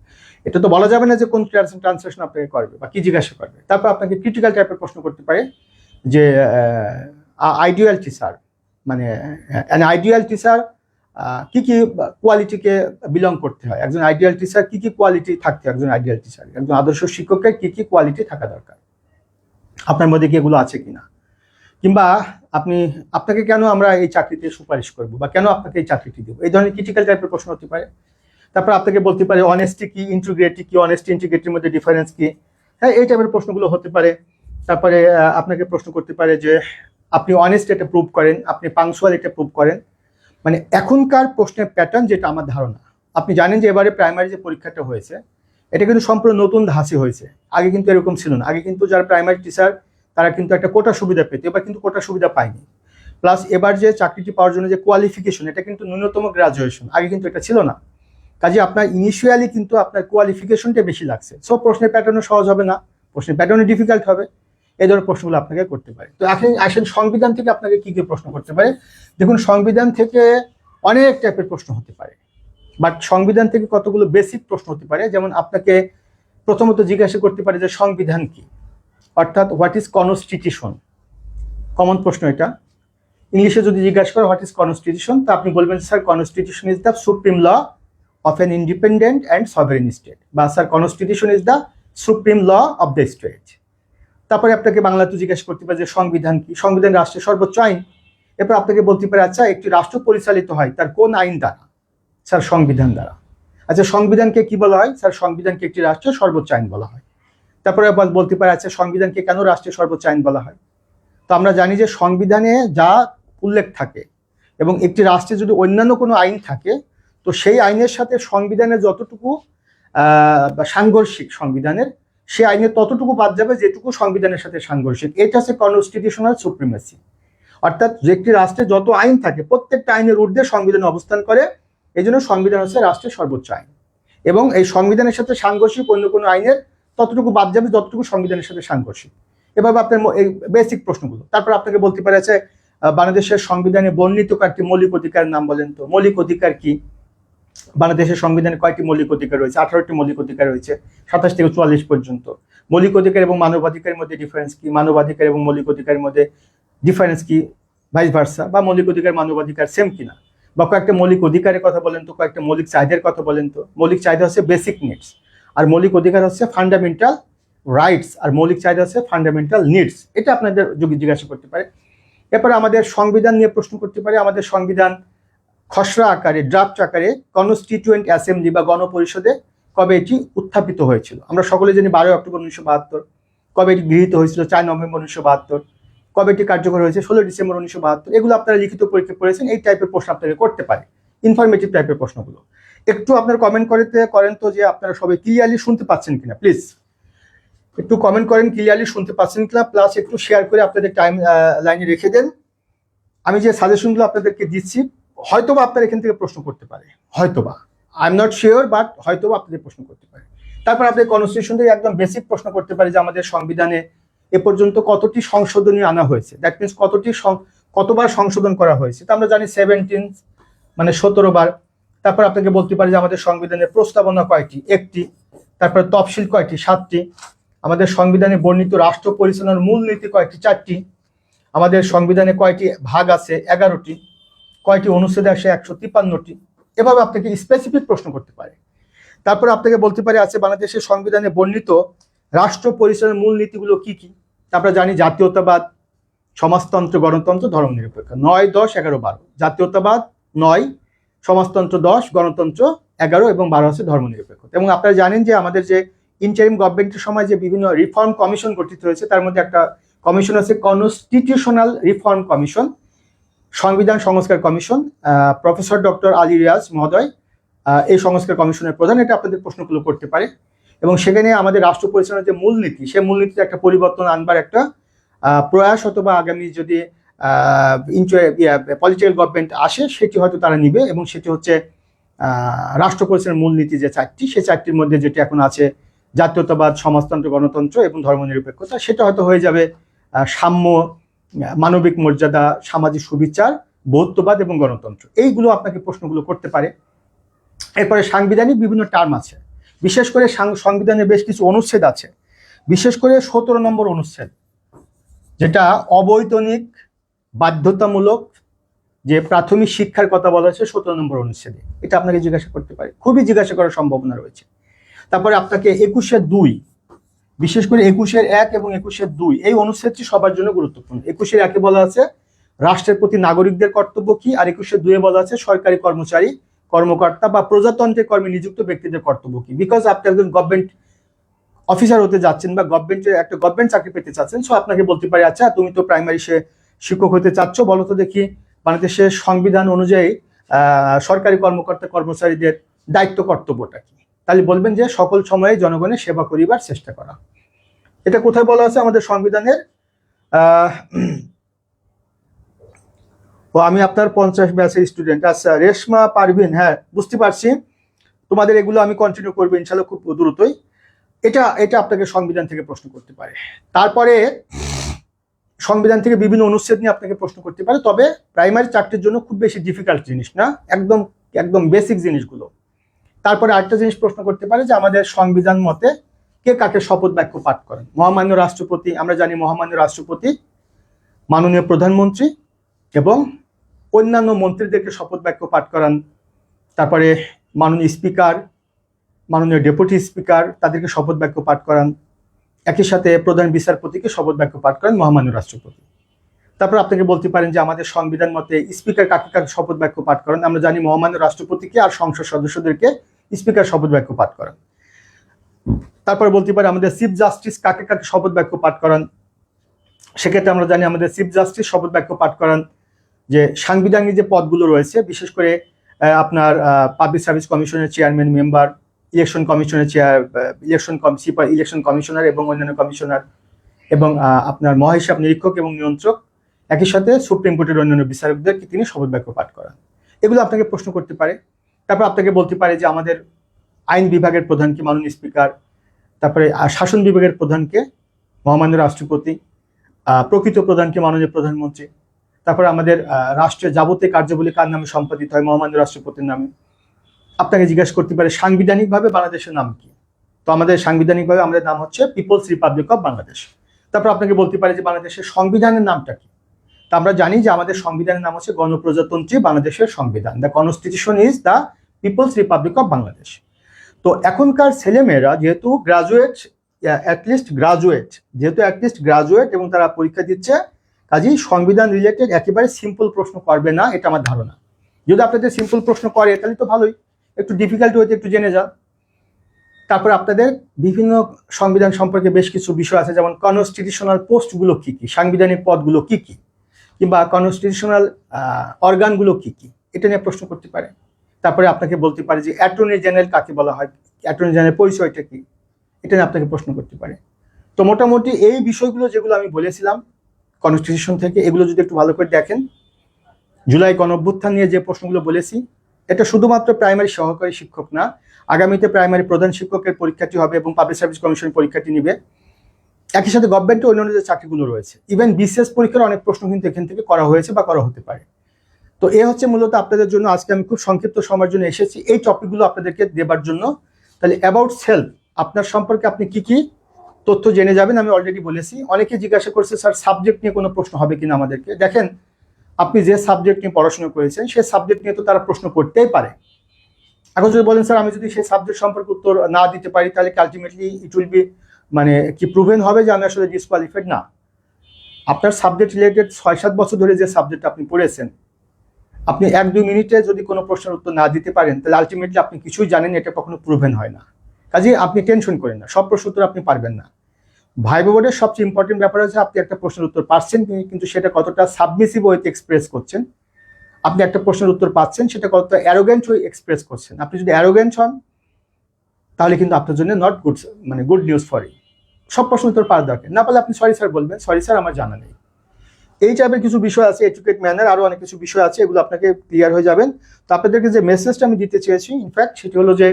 এটা তো বলা যাবে না যে কোন ট্রান্সলেশন আপনাকে করবে বা কি জিজ্ঞাসা করবে। তারপর আপনাকে ক্রিটিক্যাল টাইপের প্রশ্ন করতে পারে যে আইডিয়াল টিচার, মানে অ্যান আইডিয়াল টিচার কি কি কোয়ালিটিকে বিলং করতে হয়, একজন আইডিয়াল টিচার কি কি কোয়ালিটি থাকতে হয়, একজন আইডিয়াল টিচার, একজন আদর্শ শিক্ষকের কি কি কোয়ালিটি থাকা দরকার, আপনার মধ্যে কি এগুলো আছে কিনা। কিংবা আপনাকে কেন আমরা এই চাকরিতে সুপারিশ করবো, বা কেন আপনাকে এই চাকরিটি দেবো, এই ধরনের ক্রিটিক্যাল টাইপের প্রশ্ন হতে পারে। তারপর আপনাকে বলতে পারে অনেস্টি কি, ইন্টিগ্রিটি কি, অনেস্টি ইন্টিগ্রিটির মধ্যে ডিফারেন্স কি, হ্যাঁ এই টাইপের প্রশ্নগুলো হতে পারে। তারপরে আপনাকে প্রশ্ন করতে পারে যে আপনি অনেস্ট এটা প্রুভ করেন, আপনি পাংচুয়াল এটা প্রুভ করেন। মানে এখনকার প্রশ্নের প্যাটার্ন যেটা আমার ধারণা, আপনি জানেন যে এবারে প্রাইমারি যে পরীক্ষাটা হয়েছে এটা কিন্তু সম্পূর্ণ নতুন ধাঁচে হয়েছে, আগে কিন্তু এরকম ছিল না। আগে কিন্তু যারা প্রাইমারি টিচার তারা কিন্তু একটা কোটা সুবিধা পেত, এবার কিন্তু কোটা সুবিধা পায়নি। প্লাস এবার যে চাকরিটি পাওয়ার জন্য যে কোয়ালিফিকেশন, এটা কিন্তু ন্যূনতম গ্রাজুয়েশন, আগে কিন্তু এটা ছিল না। কাজে আপনার ইনিশিয়ালি কিন্তু আপনার কোয়ালিফিকেশনটা বেশি লাগছে। সব প্রশ্নের প্যাটার্নও সহজ হবে না, প্রশ্নের প্যাটার্নও ডিফিকাল্ট হবে। এই ধরনের প্রশ্নগুলো আপনাকে করতে পারে। তো এখন আসেন সংবিধান থেকে আপনাকে কি কি প্রশ্ন করতে পারে। দেখুন সংবিধান থেকে অনেক টাইপের প্রশ্ন হতে পারে, বাট সংবিধান থেকে কতগুলো বেসিক প্রশ্ন হতে পারে। যেমন আপনাকে প্রথমত জিজ্ঞাসা করতে পারে যে সংবিধান কি, অর্থাৎ হোয়াট ইজ কনস্টিটিউশন, কমন প্রশ্ন এটা। ইংলিশে যদি জিজ্ঞাসা করে হোয়াট ইজ কনস্টিটিউশন, তা আপনি বলবেন sir constitution is the supreme law of an independent and sovereign state, বা sir constitution is the supreme law of the state. তারপরে আপনাকে বাংলাতে জিজ্ঞাসা করতে পারে যে সংবিধান কি, সংবিধান রাষ্ট্রের সর্বোচ্চ আইন। এরপর আপনাকে বলতে পারে আচ্ছা একটি রাষ্ট্র পরিচালিত হয় তার কোন আইন দ্বারা, স্যার সংবিধান দ্বারা। আচ্ছা সংবিধানকে কি বলা হয়, স্যার সংবিধানকে একটি রাষ্ট্রের সর্বোচ্চ আইন বলা হয়। তারপরে বলতে পারে আচ্ছা সংবিধানকে কেন রাষ্ট্রের সর্বোচ্চ আইন বলা হয়। তো আমরা জানি যে সংবিধানে যা উল্লেখ থাকে এবং একটি রাষ্ট্রে যদি অন্যান্য কোনো আইন থাকে, তো সেই আইনের সাথে সংবিধানের যতটুকু সাংঘর্ষিক সংবিধানের, সে আইনের ততটুকু বাদ যাবে যেটুকু সংবিধানের সাথে সাংঘর্ষিক। এটা হচ্ছে কনস্টিটিউশনাল সুপ্রিমেসি। অর্থাৎ যে একটি রাষ্ট্রে যত আইন থাকে প্রত্যেকটা আইনের ঊর্ধ্বে সংবিধান অবস্থান করে, এই জন্য সংবিধান হচ্ছে রাষ্ট্রের সর্বোচ্চ আইন। এবং এই সংবিধানের সাথে সাংঘর্ষিক অন্য কোনো আইনের ততটুকু বাদ যাবে যতটুকু সংবিধানের সাথে সাংঘর্ষিক। এভাবে আপনার এই বেসিক প্রশ্নগুলো। তারপর আপনাকে বলতে পারে আছে বাংলাদেশের সংবিধানে বর্ণিত কয়েকটি মৌলিক অধিকারের নাম বলেন তো। মৌলিক অধিকার কি, বাংলাদেশের সংবিধানে কয়টি মৌলিক অধিকার রয়েছে? 18টি মৌলিক অধিকার রয়েছে 27 থেকে 44 পর্যন্ত। মৌলিক অধিকার এবং মানবাধিকারের মধ্যে ডিফারেন্স কি, মানবাধিকার এবং মৌলিক অধিকারের মধ্যে ডিফারেন্স কি, ভাইস ভার্সা, বা মৌলিক অধিকার মানবাধিকার সেম কিনা। বা কয়েকটা মৌলিক অধিকারের কথা বলেন তো, কয়েকটা মৌলিক চাহিদার কথা বলেন তো। মৌলিক চাহিদা হচ্ছে বেসিক নিডস, আর মৌলিক অধিকার হচ্ছে ফান্ডামেন্টাল রাইটস, আর মৌলিক চাহিদা হচ্ছে ফান্ডামেন্টাল নিডস। এটা আপনাদের জিজ্ঞাসা করতে পারে। এরপরে আমাদের সংবিধান নিয়ে প্রশ্ন করতে পারে। আমাদের সংবিধান খসড়া আকারে, ড্রাফট আকারে কনস্টিটিউয়েন্ট অ্যাসেম্বলি বা গণপরিষদে কবে এটি উত্থাপিত হয়েছিল? আমরা সকলে জানি 12 অক্টোবর 1972। কবে এটি গৃহীত হয়েছিল? 4 নভেম্বর 1972। কবে এটি কার্যকর হয়েছে? 16 ডিসেম্বর 1972। এগুলো আপনারা লিখিত পরীক্ষা পড়েছেন, এই টাইপের প্রশ্ন আপনারা করতে পারে, ইনফরমেটিভ টাইপের প্রশ্নগুলো। একটু আপনারা কমেন্ট করেন তো যে আপনারা সবাই ক্লিয়ারলি শুনতে পাচ্ছেন কিনা, প্লিজ একটু কমেন্ট করেন ক্লিয়ারলি শুনতে পাচ্ছেন কিনা, প্লাস একটু শেয়ার করে আপনাদের টাইম লাইনে রেখে দেন। আমি যে সাজেশনগুলো আপনাদেরকে দিচ্ছি, হয়তোবা আপনারা এখান থেকে প্রশ্ন করতে পারে, হয়তোবা, I am not sure, but হয়তোবা আপনাদের প্রশ্ন করতে পারে। তারপর আপনাদের কনস্টিটিউশন থেকে একদম বেসিক প্রশ্ন করতে পারে যে আমাদের সংবিধানে এ পর্যন্ত কতটি সংশোধনী আনা হয়েছে, দ্যাট মিনস কতবার সংশোধন করা হয়েছে। তো আমরা জানি 17, মানে 17 বার। তারপর আপনাকে বলতে পারি যে আমাদের সংবিধানের প্রস্তাবনা কয়টি? 1টি। তারপর তফসিল কয়টি? 7টি। আমাদের সংবিধানে বর্ণিত রাষ্ট্র পরিচালনার মূলনীতি কয়টি? 4টি। আমাদের সংবিধানে কয়টি ভাগ আছে? 11টি। কয়টি অনুচ্ছেদ আছে? 153টি। এভাবে আপনাকে স্পেসিফিক প্রশ্ন করতে পারে। তারপর আপনাকে বলতে পারে আছে বাংলাদেশের সংবিধানে বর্ণিত রাষ্ট্র পরিচালনার মূলনীতিগুলো কি কি? আমরা জানি জাতীয়তাবাদ, সমাজতন্ত্র, গণতন্ত্র, ধর্মনিরপেক্ষ। 9, 10, 11, 12। জাতীয়তাবাদ 9, সমাজতন্ত্র 10, গণতন্ত্র 11 এবং 12 হচ্ছে ধর্মনিরপেক্ষ। এবং আপনারা জানেন যে আমাদের যে ইন্টারিম গভর্নমেন্টের সময় যে বিভিন্ন রিফর্ম কমিশন গঠিত হয়েছে, তার মধ্যে একটা কমিশন আছে কনস্টিটিউশনাল রিফর্ম কমিশন, সংবিধান সংস্কার commission. Professor doctor Ali Riaz মহোদয় এই সংস্কার কমিশনের প্রধান। এটা আপনাদের প্রশ্নগুলো করতে পারে। এবং সেখানে আমাদের রাষ্ট্র পরিচালনার যে মূলনীতি, সেই মূলনীতিতে একটা পরিবর্তন আনবার একটা প্রয়াস অথবা আগামী যদি পলিটিক্যাল গভর্নমেন্ট আসে, সেটি হয়তো তারা নিবে। এবং সেটি হচ্ছে রাষ্ট্র পরিচালনার মূলনীতি যে 4টি, সেই 4টির মধ্যে যেটি এখন আছে জাতীয়তাবাদ, সমাজতন্ত্র, গণতন্ত্র এবং ধর্মনিরপেক্ষতা, সেটা হয়তো হয়ে যাবে সাম্য, মানবিক মর্যাদা, সামাজিক সুবিচার, বৌদ্ধবাদ এবং গণতন্ত্র। এইগুলো আপনাকে প্রশ্নগুলো করতে পারে। এরপরে সাংবিধানিক বিভিন্ন টার্ম আছে, বিশেষ করে সংবিধানের বেশ কিছু অনুচ্ছেদ আছে, বিশেষ করে 17 নম্বর অনুচ্ছেদ, যেটা অবৈতনিক বাধ্যতামূলক যে প্রাথমিক শিক্ষার কথা বলা হয়েছে 17 নম্বর অনুচ্ছেদে। এটা আপনাকে জিজ্ঞাসা করতে পারে, খুবই জিজ্ঞাসা করার সম্ভাবনা রয়েছে। তারপরে আপনাকে 21-2, বিশেষ করে 21-1 এবং 21-2 এই অনুচ্ছেদটি সবার জন্য গুরুত্বপূর্ণ। 21-1 বলা আছে রাষ্ট্রের প্রতি নাগরিকদের কর্তব্য কি, আর 21-2 বলা আছে সরকারি কর্মচারী, কর্মকর্তা বা প্রজাতন্ত্রের কর্মে নিযুক্ত ব্যক্তিদের কর্তব্য কি। বিকজ আপনি একজন গভর্নমেন্ট অফিসার হতে যাচ্ছেন বা একটা গভর্নমেন্ট চাকরি পেতে চাচ্ছেন, সো আপনাকে বলতে পারে আচ্ছা তুমি তো প্রাইমারি শিক্ষক হতে চাচ্ছ, বলো তো দেখি বাংলাদেশের সংবিধান অনুযায়ী সরকারি কর্মকর্তা কর্মচারীদের দায়িত্ব কর্তব্যটা কি। তাহলে বলবেন যে সকল সময়ে জনগণের সেবা করিবার চেষ্টা করা। এটা কোথায় বলা আছে? আমাদের সংবিধানের আমি আপনার 50 ব্যাচের স্টুডেন্ট। আচ্ছা রেশমা পারভিন, হ্যাঁ বুঝতে পারছি, তোমাদের এগুলো আমি কন্টিনিউ করবো ইনশাল্লাহ খুব দ্রুতই। এটা আপনাকে সংবিধান থেকে প্রশ্ন করতে পারে। তারপরে সংবিধান থেকে বিভিন্ন অনুচ্ছেদ নিয়ে আপনাকে প্রশ্ন করতে পারে, তবে প্রাইমারি 4টির জন্য খুব বেশি ডিফিকাল্ট জিনিস না, একদম বেসিক জিনিসগুলো। তারপরে আরেকটা জিনিস প্রশ্ন করতে পারে যে আমাদের সংবিধান মতে কে কাকে শপথ বাক্য পাঠ করেন। মহামান্য রাষ্ট্রপতি, আমরা জানি মহামান্য রাষ্ট্রপতি, মাননীয় প্রধানমন্ত্রী এবং অন্যান্য মন্ত্রীদেরকে শপথ বাক্য পাঠ করান। তারপরে মাননীয় স্পিকার, মাননীয় ডেপুটি স্পিকার, তাদেরকে শপথ বাক্য পাঠ করান। একই সাথে প্রধান বিচারপতিকে শপথ বাক্য পাঠ করেন মহামান্য রাষ্ট্রপতি। তারপর আপনাকে বলতে পারেন যে আমাদের সংবিধান মতে স্পিকার কাকে কাকে শপথ বাক্য পাঠ করেন। আমরা জানি মহামান্য রাষ্ট্রপতিকে আর সংসদ সদস্যদেরকে স্পিকার শপথ বাক্য পাঠ করেন। তারপর বলতে পারে আমাদের চিফ জাস্টিস কাকে কাকে শপথ বাক্য পাঠ করান। সেক্ষেত্রে আমরা জানি আমাদের চিফ জাস্টিস শপথ বাক্য পাঠ করান যে সাংবিধানিক যে পদগুলো রয়েছে, বিশেষ করে আপনার পাবলিক সার্ভিস কমিশনের চেয়ারম্যান, মেম্বার, ইলেকশন কমিশনের ইলেকশন কমিশনার এবং অন্যান্য কমিশনার, এবং আপনার মহাহিসাব নিরীক্ষক এবং নিয়ন্ত্রক, একই সাথে সুপ্রিম কোর্টের অন্যান্য বিচারকদেরকে তিনি শপথ বাক্য পাঠ করান। এগুলো আপনাকে প্রশ্ন করতে পারে। তারপর আপনাকে বলতে পারে যে আমাদের আইন বিভাগের প্রধানকে মাননীয় স্পিকার, তারপরে শাসন বিভাগের প্রধানকে মহামান্য রাষ্ট্রপতি, প্রকৃত প্রধানকে মাননীয় প্রধানমন্ত্রী, তারপরে আমাদের রাষ্ট্রের যাবতীয় কার্যাবলী কার নামে সম্পাদিত হয়, মহামান্য রাষ্ট্রপতির নামে। আপনাকে জিজ্ঞাসা করতে পারে সাংবিধানিকভাবে বাংলাদেশের নাম কি। তো আমাদের সাংবিধানিকভাবে আমাদের নাম হচ্ছে পিপলস রিপাবলিক অফ বাংলাদেশ। তারপর আপনাকে বলতে পারে যে বাংলাদেশের সংবিধানের নামটা কি। তা আমরা জানি যে আমাদের সংবিধানের নাম হচ্ছে গণপ্রজাতন্ত্রী বাংলাদেশের সংবিধান। The constitution is the people's republic of Bangladesh. তো এখনকার ছেলেমেয়েরা যেহেতু অ্যাটলিস্ট গ্রাজুয়েট এবং তারা পরীক্ষা দিচ্ছে, কাজেই সংবিধান রিলেটেড একেবারে সিম্পল প্রশ্ন করবে না, এটা আমার ধারণা। যদি আপনাদের সিম্পল প্রশ্ন করে তাহলে তো ভালোই, একটু ডিফিকাল্ট হইতে একটু জেনে যান। তারপর আপনাদের বিভিন্ন সংবিধান সম্পর্কে বেশ কিছু বিষয় আছে, যেমন কনস্টিটিউশনাল পোস্টগুলো কি কি, সাংবিধানিক পদগুলো কি কি, কিংবা কনস্টিটিউশনাল অর্গানগুলো কি কি, এটা নিয়ে প্রশ্ন করতে পারে। তারপরে আপনাকে বলতে পারে যে অ্যাটর্নি জেনারেল কাকে বলা হয়, অ্যাটর্নি জেনারেল পরিচয়টা কি, এটা নিয়ে আপনাকে প্রশ্ন করতে পারে। তো মোটামুটি এই বিষয়গুলো যেগুলো আমি বলেছিলাম কনস্টিটিউশন থেকে, এগুলো যদি একটু ভালো করে দেখেন, জুলাই গণঅভ্যুত্থান নিয়ে যে প্রশ্নগুলো বলেছি, এটা শুধুমাত্র প্রাইমারি সহকারী শিক্ষক না, আগামীতে প্রাইমারি প্রধান শিক্ষকের পরীক্ষাটি হবে এবং পাবলিক সার্ভিস কমিশন পরীক্ষাটি নিবে। একই সাথে গভর্নমেন্টের অন্যান্য যে চাকরিগুলো রয়েছে, ইভেন বিসিএস পরীক্ষার অনেক প্রশ্ন কিন্তু এখান থেকে করা হয়েছে বা করা হতে পারে। তো এ হচ্ছে মূলত আপনাদের জন্য আজকে আমি খুব সংক্ষিপ্ত সময়ের জন্য এসেছি এই টপিকগুলো আপনাদেরকে দেবার জন্য। তাহলে অ্যাবাউট সেলফ, আপনার সম্পর্কে আপনি কি কি তথ্য জেনে যাবেন আমি অলরেডি বলেছি। অনেকে জিজ্ঞাসা করছে স্যার সাবজেক্ট নিয়ে কোনো প্রশ্ন হবে কিনা আমাদেরকে। দেখেন, আপনি যে সাবজেক্ট নিয়ে পড়াশোনা করেছেন সেই সাবজেক্ট নিয়ে তো তারা প্রশ্ন করতেই পারে। এখন যদি বলেন স্যার আমি যদি সেই সাবজেক্ট সম্পর্কে উত্তর না দিতে পারি, তাহলে আলটিমেটলি ইট উইল বি মানে কি প্রুভেন হবে যে আমি আসলে ডিসকোয়ালিফাইড? না, আপনার সাবজেক্ট রিলেটেড 6-7 বছর ধরে যে সাবজেক্ট আপনি পড়েছেন, আপনি 1-2 মিনিটে যদি কোনো প্রশ্নের উত্তর না দিতে পারেন, তাহলে আলটিমেটলি আপনি কিছুই জানেন, এটা কখনো প্রুভেন হয় না। কাজেই আপনি টেনশন করেন না, সব প্রশ্ন উত্তর আপনি পারবেন না। ভাইবা বোর্ডের সবচেয়ে ইম্পর্টেন্ট ব্যাপার হচ্ছে আপনি একটা প্রশ্নের উত্তর পাচ্ছেন, কিন্তু সেটা কতটা সাবমিসিভ ওয়েতে এক্সপ্রেস করছেন। আপনি একটা প্রশ্নের উত্তর পাচ্ছেন, সেটা কতটা অ্যারোগেন্ট হয়ে এক্সপ্রেস করছেন। আপনি যদি অ্যারোগেন্ট হন, তাহলে কিন্তু আপনার জন্য নট গুড, মানে গুড নিউজ ফর ইউ। সব প্রশ্ন উত্তর পাওয়ার দরকার না পারলে আপনি সরি স্যার বলবেন, সরি স্যার আমার জানা নেই। এই টাইপের কিছু বিষয় আছে, এডুকেট ম্যানার, আরো অনেক কিছু বিষয় আছে, এগুলো আপনাকে ক্লিয়ার হয়ে যাবেন। তো আপনাদেরকে যে মেসেজটা আমি দিতে চেয়েছি ইনফ্যাক্ট সেটি হলো যে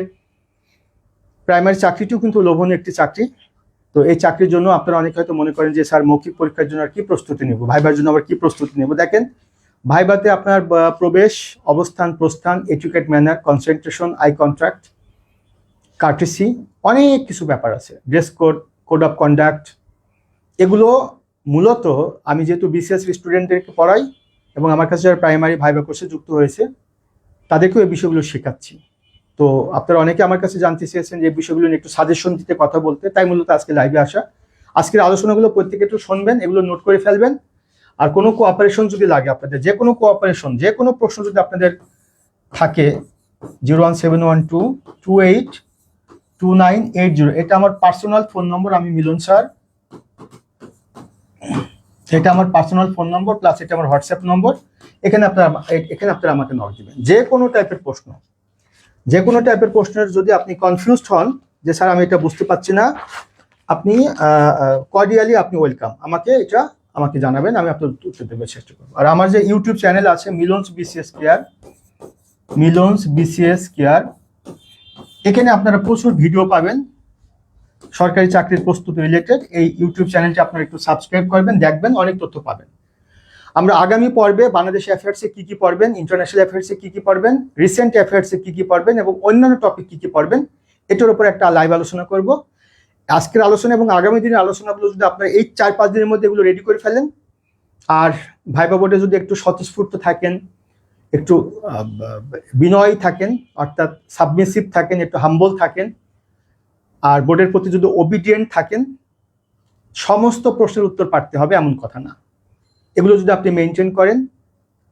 প্রাইমারি চাকরিটিও কিন্তু লোভনীয় একটি চাকরি। তো এই চাকরির জন্য আপনারা অনেকে হয়তো মনে করেন যে স্যার মৌখিক পরীক্ষার জন্য আর কি প্রস্তুতি নেব, ভাইবার জন্য আবার কি প্রস্তুতি নেব। দেখেন, ভাইবাতে আপনার প্রবেশ, অবস্থান, প্রস্থান, educate manner, concentration, eye contract, courtesy, অনেক কিছু ব্যাপার আছে, dress code, code of conduct. এগুলো মূলত আমি যেহেতু বিসিএস স্টুডেন্টদেরকে পড়াই এবং আমার কাছে যারা প্রাইমারি ভাইবা কোর্সে যুক্ত হয়েছে তাদেরকেও এই বিষয়গুলো শেখাচ্ছি। তো আপনারা অনেকে আমার কাছে জানতে চেয়েছেন যে এই বিষয়গুলো নিয়ে একটু সাজেশন দিতে, কথা বলতে, তাই মূলত আজকে লাইভে আসা। আজকের আলোচনাগুলো প্রত্যেকে একটু শুনবেন, এগুলো নোট করে ফেলবেন। আর কোনো কোঅপারেশন যদি লাগে আপনাদের, যে কোনো কোঅপারেশন, যে কোনো প্রশ্ন যদি আপনাদের থাকে, 01712282980, এটা আমার পার্সোনাল ফোন নম্বর। আমি মিলন স্যার, এটা আমার পার্সোনাল ফোন নম্বর, প্লাস এটা আমার হোয়াটসঅ্যাপ নম্বর। এখানে আপনারা আমাকে নক দিবেন যে কোনো টাইপের প্রশ্ন, যে কোনো টাইপের প্রশ্নের যদি আপনি কনফিউজড হন যে স্যার আমি এটা বুঝতে পারছি না, আপনি কর্ডিয়ালি আপনি ওয়েলকাম, আমাকে জানাবেন, আমি আপনার উত্তর দেওয়ার চেষ্টা করবো। আর আমার যে ইউটিউব চ্যানেল আছে Milon's BCS care, Milon's BCS care, এখানে আপনারা প্রচুর ভিডিও পাবেন সরকারি চাকরির প্রস্তুতি রিলেটেড। এই ইউটিউব চ্যানেলটি আপনারা একটু সাবস্ক্রাইব করবেন, দেখবেন, অনেক তথ্য পাবেন। আমরা আগামী পর্বে বাংলাদেশ অ্যাফেয়ার্সে কি কি পড়বেন, ইন্টারন্যাশনাল অ্যাফেয়ার্সে কি কি পড়বেন, রিসেন্ট অ্যাফেয়ার্সে কি কি পড়বেন এবং অন্যান্য টপিক কি কি পড়বেন, এটার উপর একটা লাইভ আলোচনা করব। আজকের আলোচনা এবং আগামী দিনের আলোচনাগুলো যদি আপনারা এই 4-5 দিনের মধ্যে এগুলো রেডি করে ফেলেন, আর ভাইবা বোর্ডে যদি একটু স্বতঃস্ফূর্ত থাকেন, একটু বিনয়ী থাকেন, অর্থাৎ সাবমিসিভ থাকেন, একটু হাম্বল থাকেন, আর বোর্ডের প্রতি যদি ওবিডিয়েন্ট থাকেন, সমস্ত প্রশ্নের উত্তর পারতে হবে এমন কথা না। এগুলো যদি আপনি মেনটেন করেন,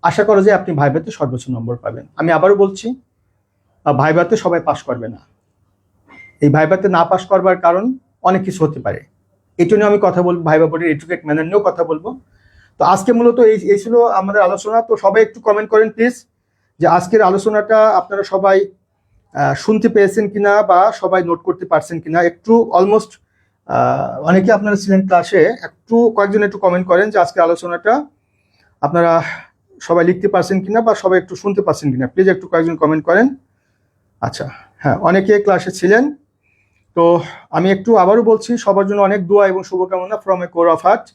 আশা করা যায় আপনি ভাইভাতে সর্বোচ্চ নম্বর পাবেন। আমি আবারও বলছি, ভাইভাতে সবাই পাশ করবে না। এই ভাইভাতে না পাশ করবার কারণ অনেক কিছু হতে পারে, এই জন্য আমি কথা বলবো, ভাইবা বোর্ডের এডুকেট ম্যানার নিয়েও কথা বলবো। তো আজকে মূলত এই ছিল আমাদের আলোচনা। তো সবাই একটু কমেন্ট করেন প্লিজ যে আজকের আলোচনাটা আপনারা সবাই শুনতে পেয়েছেন কিনা বা সবাই নোট করতে পারছেন কিনা। একটু অলমোস্ট অনেকে আপনারা ছিলেন ক্লাসে, কয়েকজন একটু কমেন্ট করেন যে আজকের আলোচনাটা আপনারা সবাই লিখতে পারছেন কিনা বা সবাই একটু শুনতে পারছেন কিনা। প্লিজ একটু কয়েকজন কমেন্ট করেন। আচ্ছা, হ্যাঁ, অনেকে ক্লাসে ছিলেন। তো আমি একটু আবারও বলছি, সবার জন্য অনেক দোয়া এবং শুভকামনা from a core of heart.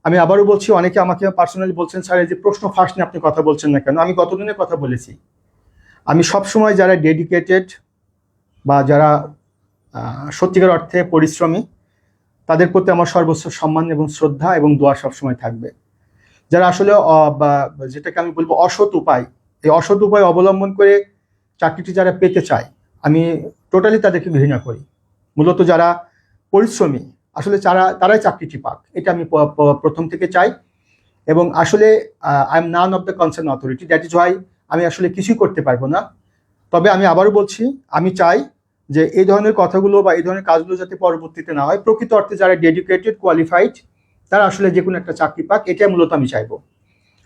আমি আবারও বলছি, অনেকে আমাকে পার্সোনালি বলছেন স্যার এই যে প্রশ্ন ফাঁস নিয়ে আপনি কথা বলছেন না কেন। আমি গতদিনের কথা বলেছি, আমি সবসময় যারা ডেডিকেটেড বা যারা সত্যিকার অর্থে পরিশ্রমী, তাদের প্রতি আমার সর্বোচ্চ সম্মান এবং শ্রদ্ধা এবং দোয়া সবসময় থাকবে। যারা আসলে যেটাকে আমি বলবো অসৎ উপায়, এই অসৎ উপায় অবলম্বন করে চাকরিটি যারা পেতে চায়, আমি টোটালি তাদেরকে ঘৃণা করি। মূলত যারা পরিশ্রমী আসলে তারাই চাকরিটি পাক, এটা আমি প্রথম থেকে চাই। এবং আসলে I am none of the concern authority, that is Y আমি আসলে কিছুই করতে পারবো না। তবে আমি আবারও বলছি, আমি চাই যে এই ধরনের কথাগুলো বা এই ধরনের কাজগুলো যাতে পরবর্তীতে না হয়। প্রকৃত অর্থে যারা ডেডিকেটেড, কোয়ালিফাইড, তারা আসলে যে কোনো একটা চাকরি পাক, এটাই মূলত আমি চাইবো।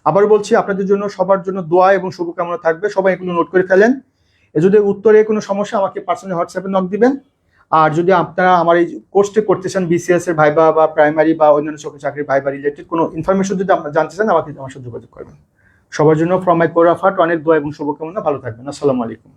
আবার বলছি, আপনাদের জন্য সবার জন্য দোয়া এবং শুভকামনা থাকবে। সবাই এগুলো নোট করে ফেলেন। যদি উত্তরে কোনো সমস্যা, আমাকে পার্সোনালি হোয়াটসঅ্যাপে নক দিবেন। আর যদি আপনারা আমার এই কোর্সটি করতে চান, বিসিএস এর ভাইবা বা প্রাইমারি বা অন্যান্য সরকারি চাকরির ভাইবা রিলেটেড কোনো ইনফরমেশন যদি আপনারা জানতে চান, আমাকে আমার সাথে যোগাযোগ করবেন। সবার জন্য from my core of heart অনেক দোয়া এবং শুভকামনা। ভালো থাকবেন। আসসালামু আলাইকুম।